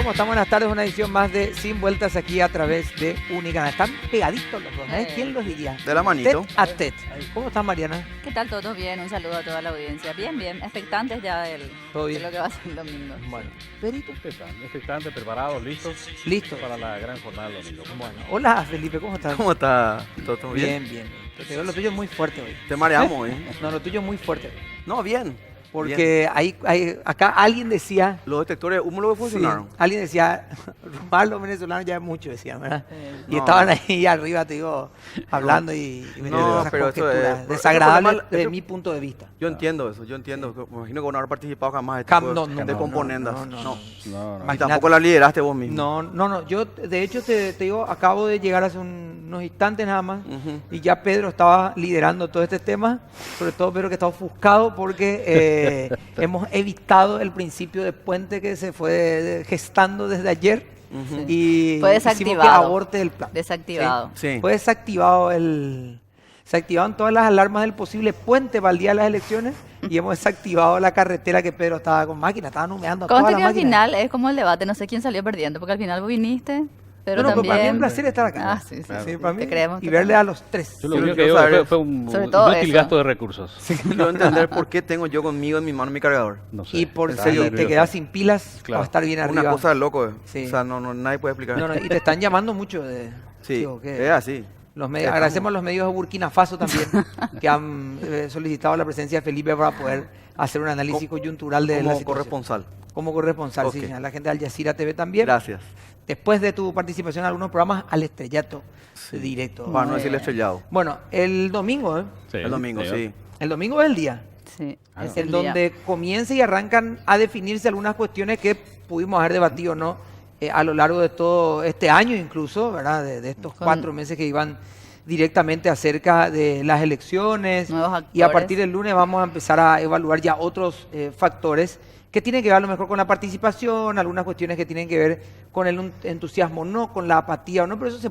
¿Cómo están? Buenas tardes, una edición más de Sin Vueltas aquí a través de Única. Están pegaditos los dos, ¿eh? ¿Quién los diría? De la manito. Tet a tet. ¿Cómo estás, Mariana? ¿Qué tal todos? Bien, un saludo a toda la audiencia. Bien, bien, expectantes ya ¿Todo de bien? lo que va a ser el domingo. Bueno, Perito. Expectantes, preparados, listos. Listo. Para la gran jornada del domingo. Bueno, hola Felipe, ¿cómo estás? ¿Cómo está? ¿Todo bien? Bien. Te digo, lo tuyo es muy fuerte hoy. Te mareamos, ¿eh? No, lo tuyo es muy fuerte. No, bien. Porque acá alguien decía... Los detectores de humo lo funcionaron. Sí, alguien decía, rumbar los venezolanos ya es mucho, decían, ¿verdad? Y No. estaban ahí arriba, te digo, hablando y No, esas pero eso conjeturas es- desagradables eso- desde mi punto de vista. Yo entiendo eso, yo entiendo. Me imagino que no haber participado jamás de Cam- tipo no, de, no, de no, componendas. no, no, No. No, no. Y Imagínate. tampoco la lideraste vos mismo. No, yo de hecho te digo, acabo de llegar hace unos instantes nada más Ujú. y ya Pedro estaba liderando todo este tema, sobre todo Pedro que está ofuscado porque hemos evitado el principio de puente que se fue gestando desde ayer Ujú. y Fue hicimos que desactivado. aborte el plan. Desactivado. Sí. Fue desactivado se activaron todas las alarmas del posible puente para el día de las elecciones y hemos desactivado la carretera que Pedro estaba con máquina, estaban humeando todas Conste las que al máquinas. final es como el debate, no sé quién salió perdiendo, porque al final vos viniste, pero No, pero también... para mí es un placer estar acá. Ah, sí, Sí, para mí. te creemos. Y verle a los tres. Yo lo Yo único que quiero digo saber fue un sobre todo inútil eso. gasto de recursos. Quiero entender por qué tengo yo conmigo en mi mano mi cargador. No sé. Y por En si serio, te nervioso. quedas sin pilas Claro. para estar bien arriba. Una cosa de loco. Sí. O sea, nadie puede explicar. No, y te están llamando mucho de... Sí, digo, que es así. los medios, Ya, agradecemos a los medios de Burkina Faso también que han solicitado la presencia de Felipe para poder hacer un análisis coyuntural de la Como situación. corresponsal. Como corresponsal, sí. Ok. A la gente de Al Jazeera TV también. Gracias. Después de tu participación en algunos programas, al estrellato directo. Para no Muy decirle bien. estrellado. Bueno, el domingo, ¿eh? Sí, El domingo, señor. sí. El domingo es el día Sí, Ah, es no. el en día. donde comienza y arrancan a definirse algunas cuestiones que pudimos haber debatido, ¿no? A lo largo de todo este año incluso, ¿verdad? De estos Con 4 meses que iban directamente acerca de las elecciones. Nuevos Y a actores. partir del lunes vamos a empezar a evaluar ya otros factores que tienen que ver a lo mejor con la participación, algunas cuestiones que tienen que ver con el entusiasmo, no con la apatía o no, pero eso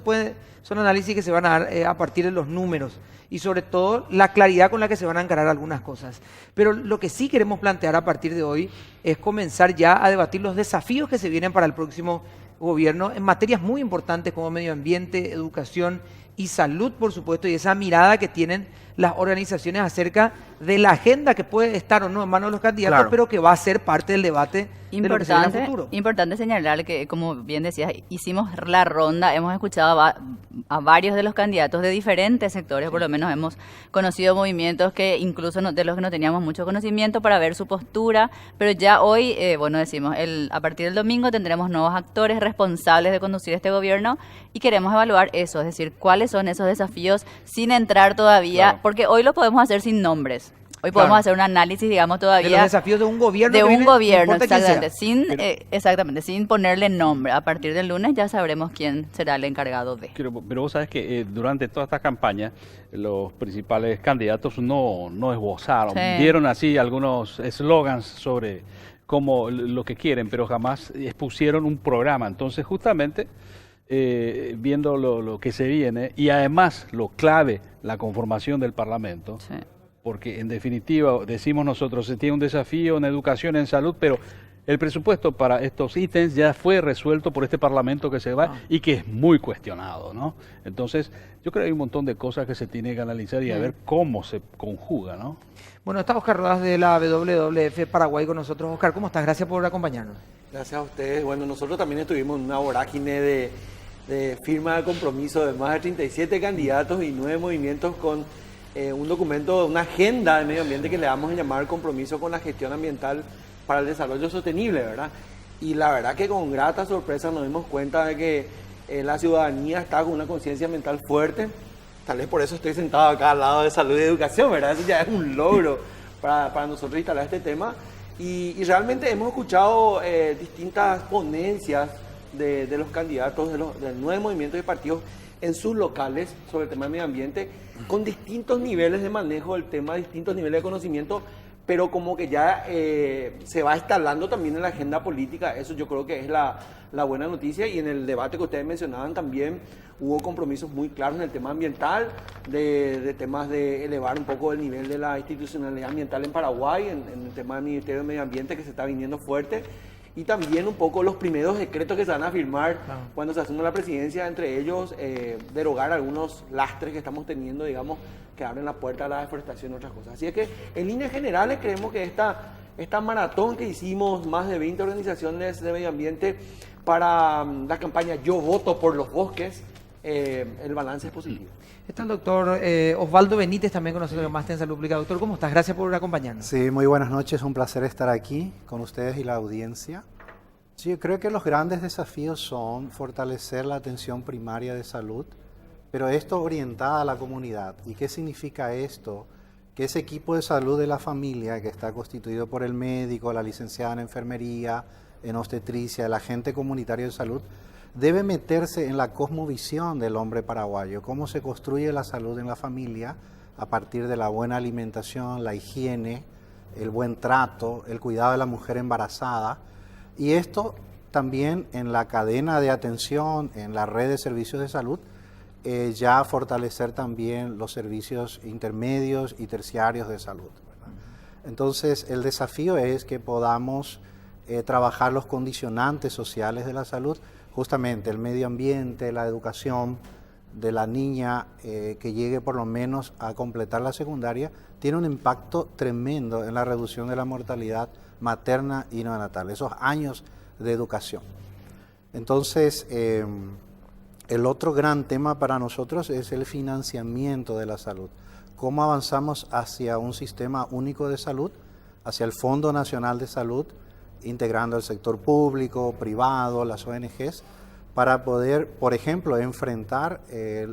son análisis que se van a dar a partir de los números y sobre todo la claridad con la que se van a encarar algunas cosas. Pero lo que sí queremos plantear a partir de hoy es comenzar ya a debatir los desafíos que se vienen para el próximo gobierno en materias muy importantes como medio ambiente, educación y salud, por supuesto, y esa mirada que tienen las organizaciones acerca de la agenda que puede estar o no en manos de los candidatos, Claro. pero que va a ser parte del debate de lo que se viene a futuro. Importante señalar que, como bien decías, hicimos la ronda, hemos escuchado a varios de los candidatos de diferentes sectores, por lo menos hemos conocido movimientos que incluso de los que no teníamos mucho conocimiento para ver su postura, pero ya hoy, bueno, decimos, a partir del domingo tendremos nuevos actores responsables de conducir este gobierno y queremos evaluar eso, es decir, cuáles son esos desafíos sin entrar todavía, Claro. porque hoy lo podemos hacer sin nombres. Hoy Claro. podemos hacer un análisis, digamos, De los todavía desafíos de un gobierno. de que un viene, no gobierno, importa quién sea. exactamente, sin ponerle nombre. A partir del lunes ya sabremos quién será el encargado de. Pero vos sabes que durante toda esta campaña los principales candidatos no esbozaron, Sí. dieron así algunos eslogans sobre cómo lo que quieren, pero jamás expusieron un programa. Entonces justamente viendo lo que se viene y además lo clave, la conformación del Parlamento, Sí. porque en definitiva decimos nosotros, se tiene un desafío en educación, en salud, pero el presupuesto para estos ítems ya fue resuelto por este Parlamento que se va y que es muy cuestionado, ¿no? Entonces, yo creo que hay un montón de cosas que se tiene que analizar y a ver cómo se conjuga, ¿no? Bueno, está Oscar Rodas de la WWF Paraguay con nosotros. Oscar, ¿cómo estás? Gracias por acompañarnos. Gracias a ustedes. Bueno, nosotros también estuvimos en una vorágine de firma de compromiso de más de 37 candidatos y 9 movimientos con un documento, una agenda de medio ambiente que le vamos a llamar compromiso con la gestión ambiental para el desarrollo sostenible, ¿verdad? Y la verdad que con grata sorpresa nos dimos cuenta de que la ciudadanía está con una conciencia ambiental fuerte. Tal vez por eso estoy sentado acá al lado de salud y educación, ¿verdad? Eso ya es un logro para nosotros instalar este tema. Y realmente hemos escuchado distintas ponencias de los candidatos del nuevo movimiento de partidos en sus locales sobre el tema del medio ambiente, con distintos niveles de manejo del tema, distintos niveles de conocimiento, pero como que ya se va instalando también en la agenda política. Eso yo creo que es la buena noticia. Y en el debate que ustedes mencionaban también hubo compromisos muy claros en el tema ambiental, de temas de elevar un poco el nivel de la institucionalidad ambiental en Paraguay, en el tema del Ministerio de Medio Ambiente que se está viniendo fuerte. y también un poco los primeros decretos que se van a firmar Claro. cuando se asuma la presidencia, entre ellos derogar algunos lastres que estamos teniendo, digamos, que abren la puerta a la deforestación y otras cosas. Así es que en líneas generales creemos que esta maratón que hicimos, más de 20 organizaciones de medio ambiente para la campaña Yo voto por los bosques, el balance es positivo. Está el doctor Osvaldo Benítez, también conocido como Máster en Salud Pública. Doctor, ¿cómo estás? Gracias por acompañarnos. Sí, muy buenas noches, un placer estar aquí con ustedes y la audiencia. Sí, yo creo que los grandes desafíos son fortalecer la atención primaria de salud, pero esto orientada a la comunidad. ¿Y qué significa esto? Que ese equipo de salud de la familia, que está constituido por el médico, la licenciada en enfermería, en obstetricia, el agente comunitario de salud, debe meterse en la cosmovisión del hombre paraguayo, cómo se construye la salud en la familia a partir de la buena alimentación, la higiene, el buen trato, el cuidado de la mujer embarazada. Y esto también en la cadena de atención, en la red de servicios de salud, ya fortalecer también los servicios intermedios y terciarios de salud, ¿verdad? Entonces, el desafío es que podamos trabajar los condicionantes sociales de la salud, justamente el medio ambiente, la educación de la niña que llegue por lo menos a completar la secundaria, tiene un impacto tremendo en la reducción de la mortalidad materna y neonatal, esos años de educación. Entonces, el otro gran tema para nosotros es el financiamiento de la salud. ¿Cómo avanzamos hacia un sistema único de salud, hacia el Fondo Nacional de Salud, integrando el sector público, privado, las ONGs, para poder, por ejemplo, enfrentar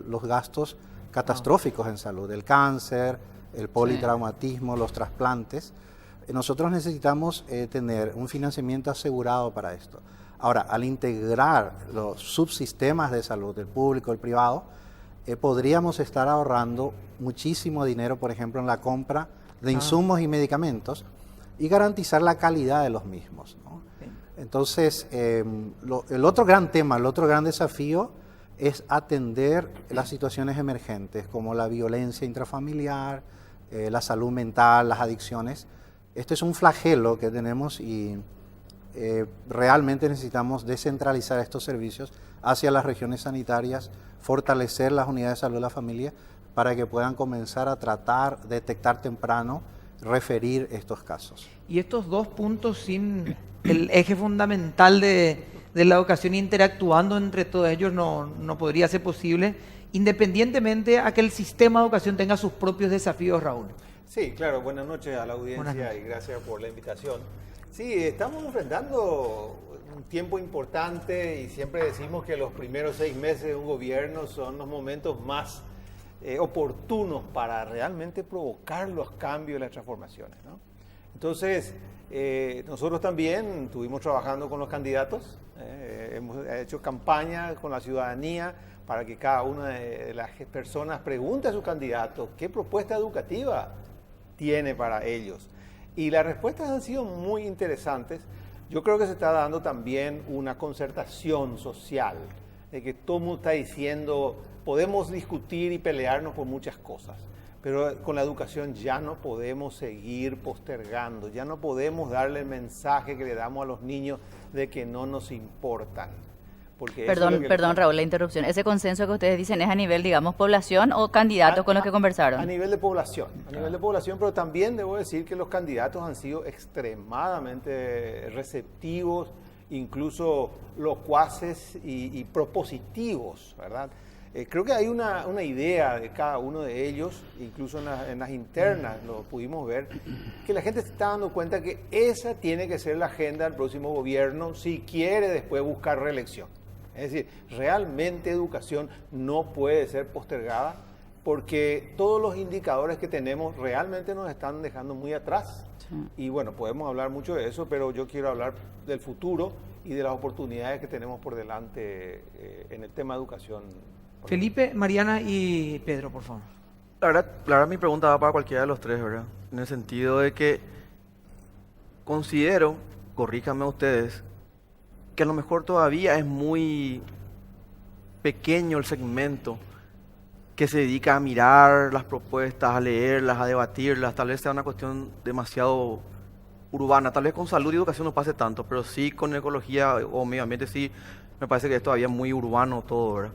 los gastos catastróficos en salud, el cáncer, el politraumatismo, los trasplantes? Nosotros necesitamos tener un financiamiento asegurado para esto. Ahora, al integrar los subsistemas de salud, el público, el privado, podríamos estar ahorrando muchísimo dinero, por ejemplo, en la compra de insumos y medicamentos, y garantizar la calidad de los mismos, ¿no? Entonces, el otro gran tema, el otro gran desafío es atender las situaciones emergentes, como la violencia intrafamiliar, la salud mental, las adicciones. Este es un flagelo que tenemos y realmente necesitamos descentralizar estos servicios hacia las regiones sanitarias, fortalecer las unidades de salud de la familia para que puedan comenzar a tratar, detectar temprano, referir estos casos. Y estos dos puntos sin el eje fundamental de la educación interactuando entre todos ellos no podría ser posible, independientemente a que el sistema de educación tenga sus propios desafíos, Raúl. Sí, claro, buenas noches a la audiencia y gracias por la invitación. Sí, estamos enfrentando un tiempo importante y siempre decimos que los primeros 6 meses de un gobierno son los momentos más oportunos para realmente provocar los cambios y las transformaciones, ¿no? Entonces, nosotros también estuvimos trabajando con los candidatos, hemos hecho campaña con la ciudadanía para que cada una de las personas pregunte a su candidato qué propuesta educativa tiene para ellos. Y las respuestas han sido muy interesantes. Yo creo que se está dando también una concertación social, de que todo el mundo está diciendo, podemos discutir y pelearnos por muchas cosas, pero con la educación ya no podemos seguir postergando, ya no podemos darle el mensaje que le damos a los niños de que no nos importan. Porque Perdón, Raúl, la interrupción. ¿Ese consenso que ustedes dicen es a nivel, digamos, población o candidatos con los que conversaron? A nivel de población, pero también debo decir que los candidatos han sido extremadamente receptivos, incluso locuaces y propositivos, ¿verdad? Creo que hay una idea de cada uno de ellos, incluso en las internas lo pudimos ver, que la gente se está dando cuenta que esa tiene que ser la agenda del próximo gobierno si quiere después buscar reelección. Es decir, realmente educación no puede ser postergada porque todos los indicadores que tenemos realmente nos están dejando muy atrás. Sí. Y bueno, podemos hablar mucho de eso, pero yo quiero hablar del futuro y de las oportunidades que tenemos por delante en el tema de educación. Felipe, Mariana y Pedro, por favor. La verdad mi pregunta va para cualquiera de los tres, ¿verdad? En el sentido de que considero, corríjanme ustedes, que a lo mejor todavía es muy pequeño el segmento que se dedica a mirar las propuestas, a leerlas, a debatirlas. Tal vez sea una cuestión demasiado urbana. Tal vez con salud y educación no pase tanto, pero sí con ecología o medio ambiente sí me parece que es todavía muy urbano todo, ¿verdad?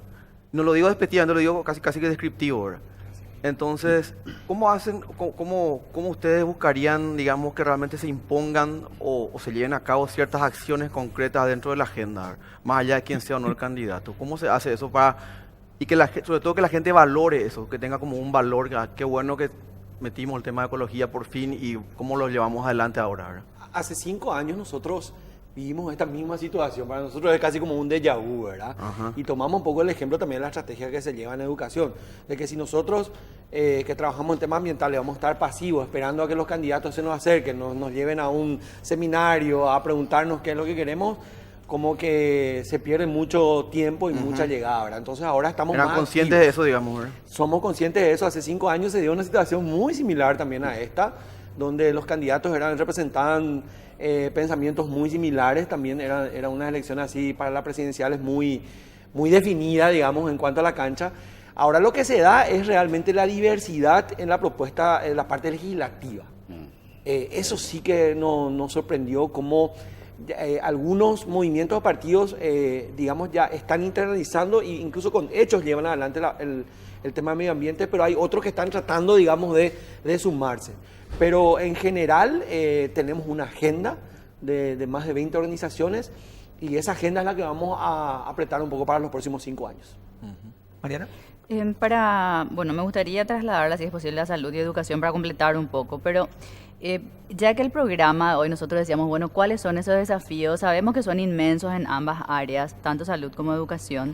No lo digo despectivamente, lo digo casi que descriptivo, ¿verdad? Entonces, ¿cómo hacen, cómo ustedes buscarían, digamos, que realmente se impongan o se lleven a cabo ciertas acciones concretas dentro de la agenda, ¿verdad? Más allá de quién sea o no el candidato? ¿Cómo se hace eso para, y que sobre todo que la gente valore eso, que tenga como un valor? Qué bueno que metimos el tema de ecología por fin y cómo lo llevamos adelante ahora, ¿verdad? Hace 5 años nosotros vivimos esta misma situación. Para nosotros es casi como un déjà vu, ¿verdad? Ajá. Y tomamos un poco el ejemplo también de la estrategia que se lleva en educación. De que si nosotros que trabajamos en temas ambientales vamos a estar pasivos esperando a que los candidatos se nos acerquen, nos lleven a un seminario a preguntarnos qué es lo que queremos, como que se pierde mucho tiempo y mucha llegada, ¿verdad? Entonces ahora estamos Eran más conscientes activos. de eso, digamos, ¿verdad? Somos conscientes de eso. Hace 5 años se dio una situación muy similar también a esta, donde los candidatos representaban pensamientos muy similares. También era una elección así para las presidenciales muy definida, digamos, en cuanto a la cancha. Ahora lo que se da es realmente la diversidad en la propuesta, en la parte legislativa. Eso sí que nos sorprendió cómo algunos movimientos o partidos, digamos, ya están internalizando e incluso con hechos llevan adelante el tema del medio ambiente, pero hay otros que están tratando, digamos, de sumarse. Pero en general tenemos una agenda de más de 20 organizaciones y esa agenda es la que vamos a apretar un poco para los próximos 5 años. Mariana. Bueno, me gustaría trasladarla, si es posible, a salud y educación para completar un poco, pero ya que el programa, hoy nosotros decíamos, bueno, ¿cuáles son esos desafíos? Sabemos que son inmensos en ambas áreas, tanto salud como educación,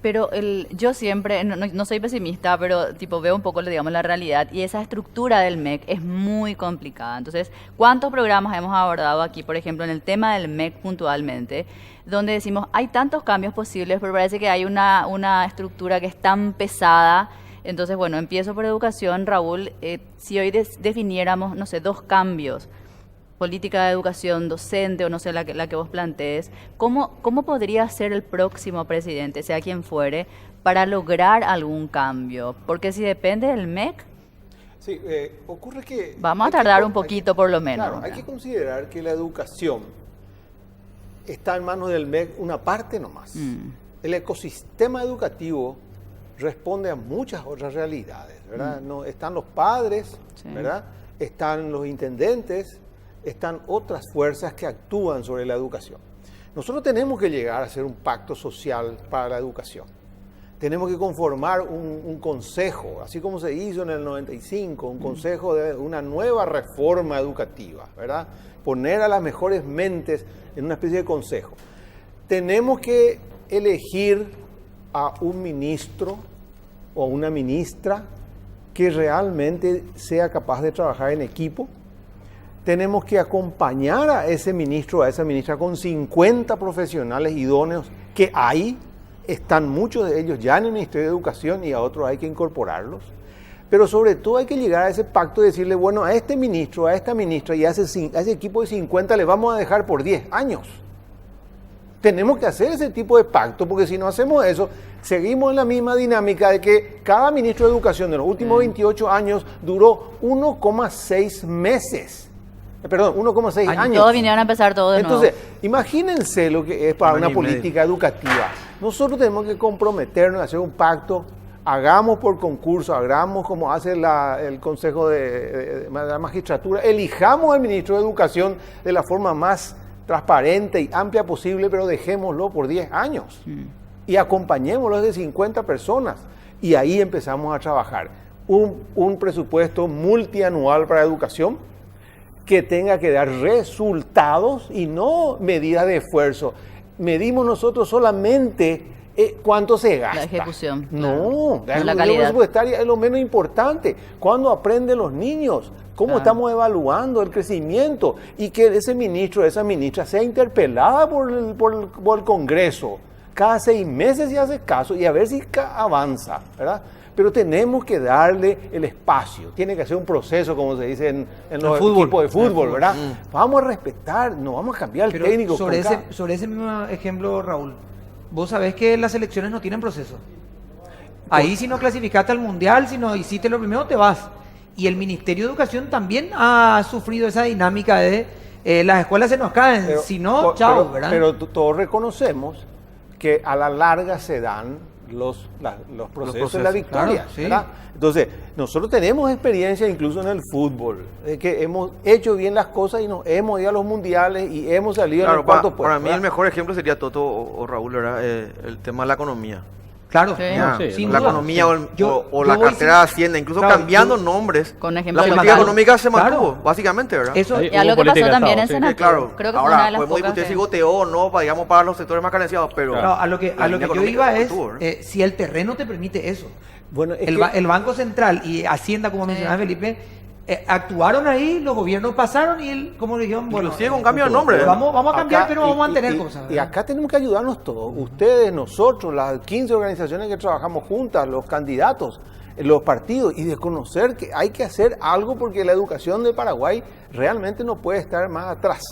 pero yo siempre, no soy pesimista, pero tipo veo un poco, digamos, la realidad y esa estructura del MEC es muy complicada. Entonces, ¿cuántos programas hemos abordado aquí, por ejemplo, en el tema del MEC puntualmente, donde decimos, hay tantos cambios posibles, pero parece que hay una estructura que es tan pesada? Entonces, bueno, empiezo por educación, Raúl. Si hoy definiéramos, no sé, 2 cambios, política de educación, docente, o no sé, la que vos plantees, ¿cómo podría ser el próximo presidente, sea quien fuere, para lograr algún cambio? Porque si depende del MEC, Sí, ocurre que... vamos a hay que tardar con- un poquito por lo menos. Claro, hay que considerar que la educación está en manos del MEC una parte nomás. El ecosistema educativo responde a muchas otras realidades, ¿verdad? No, están los padres, Sí. ¿verdad? Están los intendentes, están otras fuerzas que actúan sobre la educación. Nosotros tenemos que llegar a hacer un pacto social para la educación. Tenemos que conformar un consejo, así como se hizo en el 95, un consejo de una nueva reforma educativa, ¿verdad? Poner a las mejores mentes en una especie de consejo. Tenemos que elegir a un ministro o una ministra que realmente sea capaz de trabajar en equipo. Tenemos que acompañar a ese ministro o a esa ministra con 50 profesionales idóneos que hay. Están muchos de ellos ya en el Ministerio de Educación y a otros hay que incorporarlos. Pero sobre todo hay que llegar a ese pacto y decirle, bueno, a este ministro, a esta ministra y a ese equipo de 50 le vamos a dejar por 10 años. Tenemos que hacer ese tipo de pacto, porque si no hacemos eso, seguimos en la misma dinámica de que cada ministro de Educación de los últimos 28 años duró 1,6 meses. Perdón, 1,6 años. Todos vinieron a empezar todo de Entonces, nuevo. imagínense lo que es para Un una año y medio. política educativa. Nosotros tenemos que comprometernos a hacer un pacto, hagamos por concurso, hagamos como hace el Consejo de la Magistratura, elijamos al ministro de Educación de la forma más transparente y amplia posible, pero dejémoslo por 10 años y acompañémoslo de 50 personas y ahí empezamos a trabajar. Un presupuesto multianual para educación que tenga que dar resultados y no medidas de esfuerzo. Medimos nosotros solamente cuánto se gasta. La ejecución, No, claro. la La calidad. presupuestaria es lo menos importante. ¿Cuándo aprenden los niños? ¿Cómo estamos evaluando el crecimiento? Y que ese ministro, esa ministra sea interpelada por el Congreso. Cada 6 meses y hace caso y a ver si avanza, ¿verdad? Pero tenemos que darle el espacio. Tiene que hacer un proceso, como se dice en los fútbol. equipos de fútbol, ¿verdad? Vamos a respetar, no vamos a cambiar el Pero técnico. sobre con ese mismo ejemplo, Raúl, vos sabés que las elecciones no tienen proceso. Ahí si no clasificaste al mundial, si no hiciste lo primero, te vas. Y el Ministerio de Educación también ha sufrido esa dinámica de las escuelas se nos caen, si no, chao, ¿verdad? Pero todos reconocemos que a la larga se dan los procesos de la victoria, claro, sí. ¿verdad? Entonces, nosotros tenemos experiencia incluso en el fútbol, de que hemos hecho bien las cosas y nos hemos ido a los mundiales y hemos salido en el cuarto puesto. Para mí ¿verdad? el mejor ejemplo sería Toto o Raúl, ¿verdad? El tema de la economía. Claro, Sí. no, Sí, sin La duda. economía Yo la voy cartera de Hacienda, incluso claro, cambiando yo- nombres. Con ejemplo La de política Macao. económica se mantuvo, Claro. básicamente, ¿verdad? Eso, Ahí Y algo hubo que pasó política de también en Estado, sí. Senado. Claro, Creo que fue una ahora de las podemos pocas discutir que- si goteó o no, digamos, para los sectores más carenciados, pero... no, a lo que la línea yo económica iba se es, mantuvo, ¿verdad? si el terreno te permite eso. Bueno, es El Banco Central y Hacienda, como mencionaba Felipe, actuaron ahí, los gobiernos pasaron y él, como dijeron, bueno, Inclusive con cambio de nombre. vamos a cambiar, acá- pero vamos a y- mantener y- cosas. Y ¿verdad? acá tenemos que ayudarnos todos, ustedes, nosotros, las 15 organizaciones que trabajamos juntas, los candidatos, los partidos, y de conocer que hay que hacer algo porque la educación de Paraguay realmente no puede estar más atrás.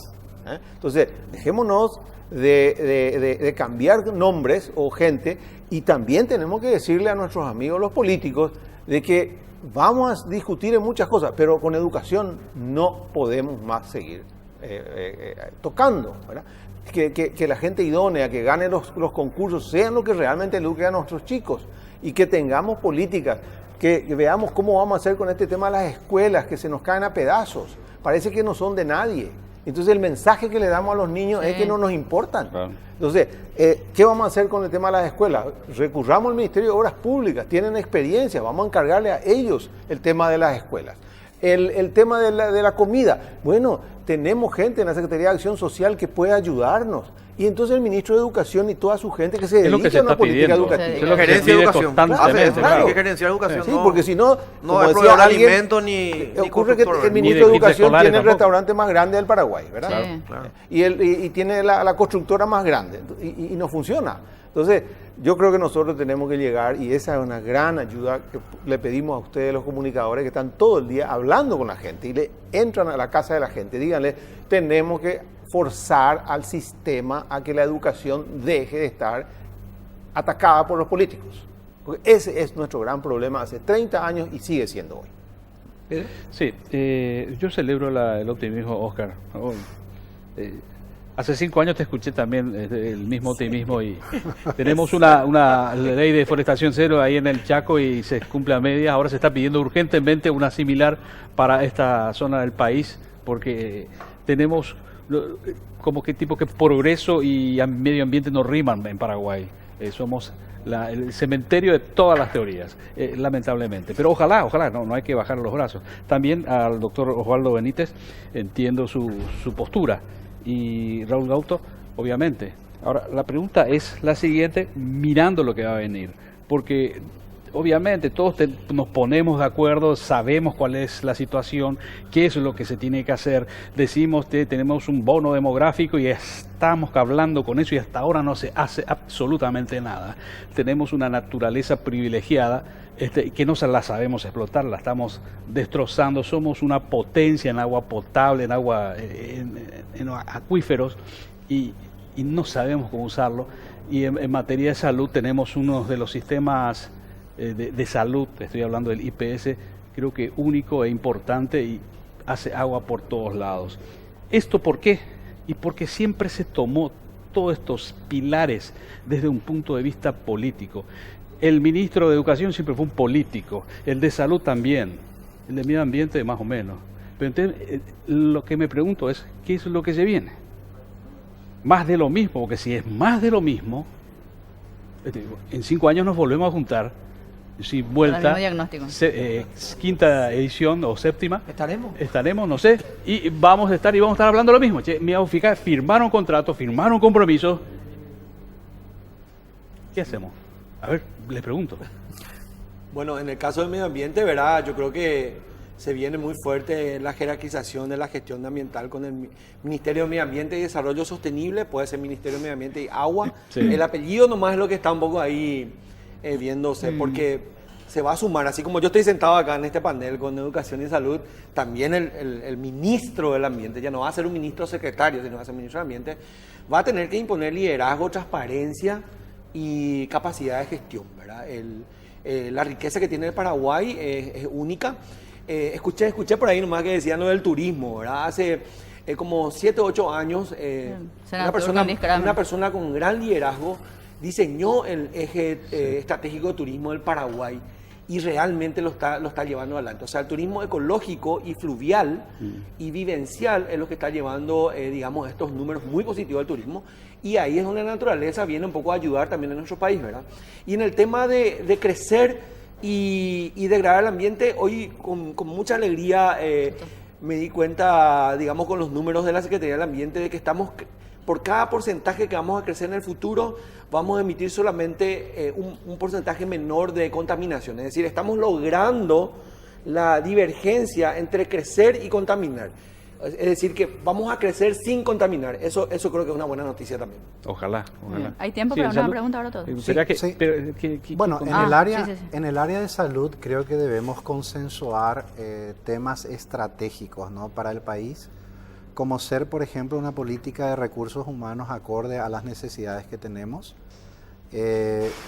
¿eh? Entonces, dejémonos de cambiar nombres o gente, y también tenemos que decirle a nuestros amigos los políticos de que vamos a discutir en muchas cosas, pero con educación no podemos más seguir tocando, ¿verdad? Que la gente idónea, que gane los concursos, sean lo que realmente eduque a nuestros chicos, y que tengamos políticas, que veamos cómo vamos a hacer con este tema de las escuelas, que se nos caen a pedazos, parece que no son de nadie. Entonces el mensaje que le damos a los niños es que no nos importan. Claro. Entonces, ¿qué vamos a hacer con el tema de las escuelas? Recurramos al Ministerio de Obras Públicas, tienen experiencia, vamos a encargarle a ellos el tema de las escuelas. El tema de la comida, bueno, tenemos gente en la Secretaría de Acción Social que puede ayudarnos. Y entonces el ministro de Educación y toda su gente que se Es lo que dedique se a una está política pidiendo. educativa. Es lo que se Gerencia de pide educación. constantemente. Hace eso, claro. hay que gerenciar educación. Sí, no, porque si no, no como es decía proveedor de alguien, alimentos ni ocurre que constructor, el Ni ministro de de kits Educación escolares tiene el tampoco. restaurante más grande del Paraguay, ¿verdad? Sí. Claro. Y tiene la constructora más grande y no funciona. Entonces, yo creo que nosotros tenemos que llegar, y esa es una gran ayuda que le pedimos a ustedes, los comunicadores, que están todo el día hablando con la gente y le entran a la casa de la gente. Díganle, tenemos que forzar al sistema a que la educación deje de estar atacada por los políticos. Porque ese es nuestro gran problema hace 30 años y sigue siendo hoy. Sí, yo celebro el optimismo, Oscar. Oh, hace 5 años te escuché también el mismo optimismo, y tenemos una ley de deforestación cero ahí en el Chaco y se cumple a medias. Ahora se está pidiendo urgentemente una similar para esta zona del país, porque tenemos como que tipo que progreso y medio ambiente no riman en Paraguay. Somos el cementerio de todas las teorías, lamentablemente. Pero ojalá, no hay que bajar los brazos. También al doctor Osvaldo Benítez entiendo su postura, y Raúl Gauto, obviamente. Ahora, la pregunta es la siguiente, mirando lo que va a venir, porque obviamente todos nos ponemos de acuerdo, sabemos cuál es la situación, qué es lo que se tiene que hacer, decimos que tenemos un bono demográfico y estamos hablando con eso y hasta ahora no se hace absolutamente nada. Tenemos una naturaleza privilegiada que no se la sabemos explotar, la estamos destrozando, somos una potencia en agua potable, en agua, en acuíferos, y no sabemos cómo usarlo. Y en materia de salud tenemos uno de los sistemas de salud, estoy hablando del IPS, creo que único e importante, y hace agua por todos lados. ¿Esto por qué? Y porque siempre se tomó todos estos pilares desde un punto de vista político. El ministro de Educación siempre fue un político, el de Salud también, el de Medio Ambiente más o menos. Pero entonces, lo que me pregunto es, ¿qué es lo que se viene? Más de lo mismo, porque si es más de lo mismo, en 5 años nos volvemos a juntar, si vuelta, Con el mismo diagnóstico. quinta edición o séptima, Estaremos. no sé, y vamos a estar hablando lo mismo. Che, mira, fíjate, firmaron contratos, firmaron compromisos. ¿Qué hacemos? A ver, les pregunto. Bueno, en el caso del medio ambiente, ¿verdad? Yo creo que se viene muy fuerte la jerarquización de la gestión ambiental con el Ministerio de Medio Ambiente y Desarrollo Sostenible, puede ser Ministerio de Medio Ambiente y Agua. Sí. El apellido nomás es lo que está un poco ahí viéndose, porque se va a sumar, así como yo estoy sentado acá en este panel con Educación y Salud, también el ministro del Ambiente, ya no va a ser un ministro secretario, sino va a ser ministro del Ambiente, va a tener que imponer liderazgo, transparencia y capacidad de gestión, ¿verdad? La riqueza que tiene el Paraguay es única. escuché por ahí nomás que decían lo del turismo, ¿verdad? Hace como 7 o 8 años, una persona con gran liderazgo diseñó el eje estratégico de turismo del Paraguay y realmente lo está llevando adelante. O sea, el turismo ecológico y fluvial y vivencial es lo que está llevando, digamos, estos números muy positivos del turismo. Y ahí es donde la naturaleza viene un poco a ayudar también en nuestro país, ¿verdad? Y en el tema de crecer y degradar el ambiente, hoy con mucha alegría me di cuenta, digamos, con los números de la Secretaría del Ambiente, de que estamos, por cada porcentaje que vamos a crecer en el futuro, vamos a emitir solamente un porcentaje menor de contaminación. Es decir, estamos logrando la divergencia entre crecer y contaminar. Es decir, que vamos a crecer sin contaminar. Eso creo que es una buena noticia también. Ojalá. ¿Hay tiempo para una pregunta ahora todo? Bueno, sí. en el área de salud creo que debemos consensuar temas estratégicos, ¿no?, para el país, como ser, por ejemplo, una política de recursos humanos acorde a las necesidades que tenemos.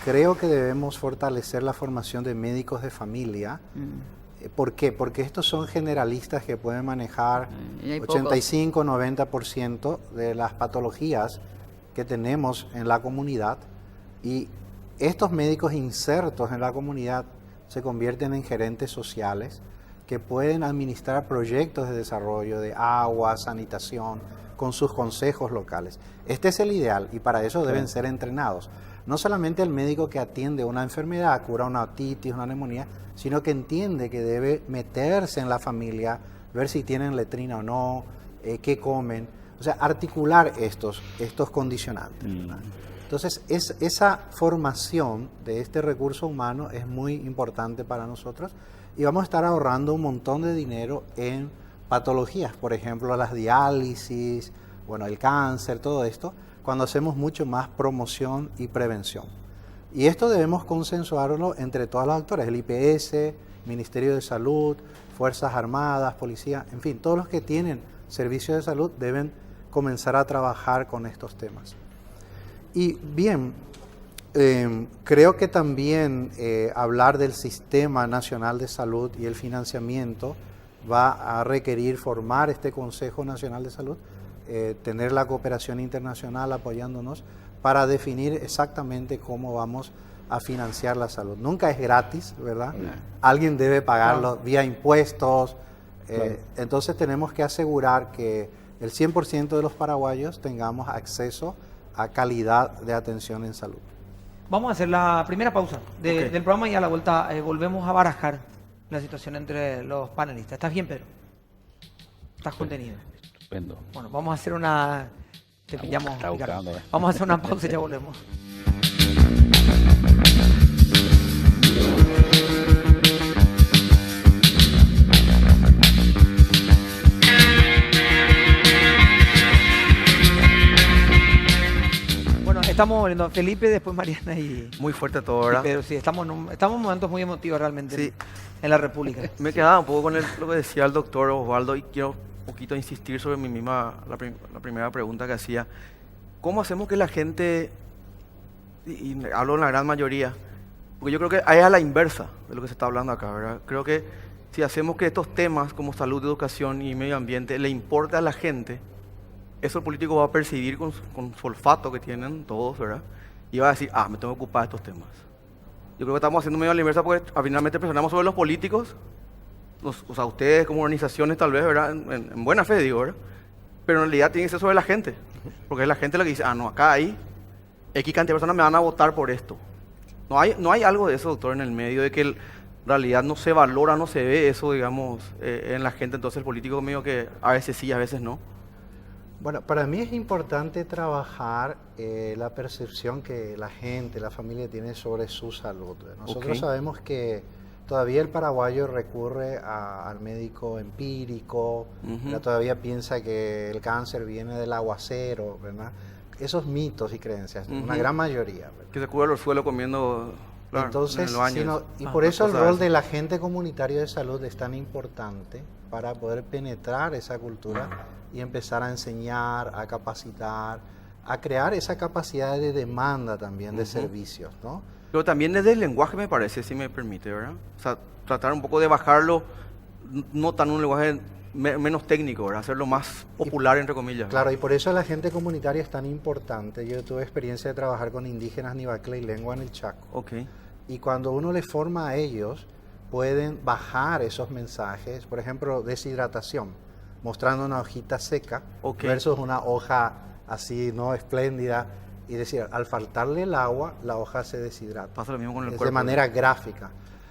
Creo que debemos fortalecer la formación de médicos de familia. ¿Por qué? Porque estos son generalistas que pueden manejar 85-90% de las patologías que tenemos en la comunidad, y estos médicos insertos en la comunidad se convierten en gerentes sociales que pueden administrar proyectos de desarrollo de agua, sanitación, con sus consejos locales. Este es el ideal y para eso deben ser entrenados. No solamente el médico que atiende una enfermedad, cura una otitis, una neumonía, sino que entiende que debe meterse en la familia, ver si tienen letrina o no, qué comen, o sea, articular estos condicionantes. Entonces, esa formación de este recurso humano es muy importante para nosotros y vamos a estar ahorrando un montón de dinero en patologías, por ejemplo, las diálisis, bueno, el cáncer, todo esto, cuando hacemos mucho más promoción y prevención. Y esto debemos consensuarlo entre todos los actores, el IPS, Ministerio de Salud, Fuerzas Armadas, Policía, en fin, todos los que tienen servicios de salud deben comenzar a trabajar con estos temas. Y bien, creo que también hablar del Sistema Nacional de Salud y el financiamiento va a requerir formar este Consejo Nacional de Salud, tener la cooperación internacional apoyándonos para definir exactamente cómo vamos a financiar la salud. Nunca es gratis, ¿verdad? Alguien debe pagarlo vía impuestos. Entonces tenemos que asegurar que el 100% de los paraguayos tengamos acceso a calidad de atención en salud. Vamos a hacer la primera pausa del programa y a la vuelta volvemos a barajar la situación entre los panelistas. ¿Estás bien, Pedro? ¿Estás contenido? Estupendo. Bueno, vamos a hacer una... Te pillamos, Ricardo. Vamos a hacer una pausa y ya volvemos. Bueno, estamos volviendo. Felipe, después Mariana y... Muy fuerte todo, ¿verdad? Pero sí, estamos en momentos muy emotivos realmente Sí. en la República. Me quedaba un poco con lo que decía el doctor Osvaldo y quiero un poquito insistir sobre la primera pregunta que hacía. ¿Cómo hacemos que la gente, y hablo en la gran mayoría, porque yo creo que es a la inversa de lo que se está hablando acá, ¿verdad? Creo que si hacemos que estos temas como salud, educación y medio ambiente le importe a la gente, eso el político va a percibir con su olfato que tienen todos, ¿verdad? Y va a decir, me tengo que ocupar de estos temas. Yo creo que estamos haciendo medio a la inversa porque finalmente presionamos sobre los políticos, o sea, ustedes como organizaciones tal vez, ¿verdad? En buena fe, digo, ¿verdad? Pero en realidad tiene que ser sobre la gente, porque es la gente la que dice, no, acá hay X cantidad de personas me van a votar por esto. No hay algo de eso, doctor, en el medio, de que en realidad no se valora, no se ve eso, digamos, en la gente. Entonces el político medio que a veces sí, a veces no. Bueno, para mí es importante trabajar la percepción que la gente, la familia tiene sobre su salud. Nosotros sabemos que todavía el paraguayo recurre al médico empírico, todavía piensa que el cáncer viene del aguacero, ¿verdad? Esos mitos y creencias, una gran mayoría, ¿verdad? Que se cubre los suelos comiendo. Claro, entonces, y por eso el rol del agente comunitario de salud es tan importante para poder penetrar esa cultura y empezar a enseñar, a capacitar, a crear esa capacidad de demanda también de servicios, ¿no? Pero también desde el lenguaje me parece, si me permite, ¿verdad? O sea, tratar un poco de bajarlo no tan un lenguaje menos técnico, ¿verdad? Hacerlo más popular, entre comillas. Claro, y por eso la gente comunitaria es tan importante. Yo tuve experiencia de trabajar con indígenas Nivaclé y Lengua en el Chaco. Ok. Y cuando uno les forma a ellos, pueden bajar esos mensajes, por ejemplo, deshidratación, mostrando una hojita seca versus una hoja así, no espléndida, y decir, al faltarle el agua, la hoja se deshidrata. Pasa lo mismo con el Es cuerpo. de manera gráfica.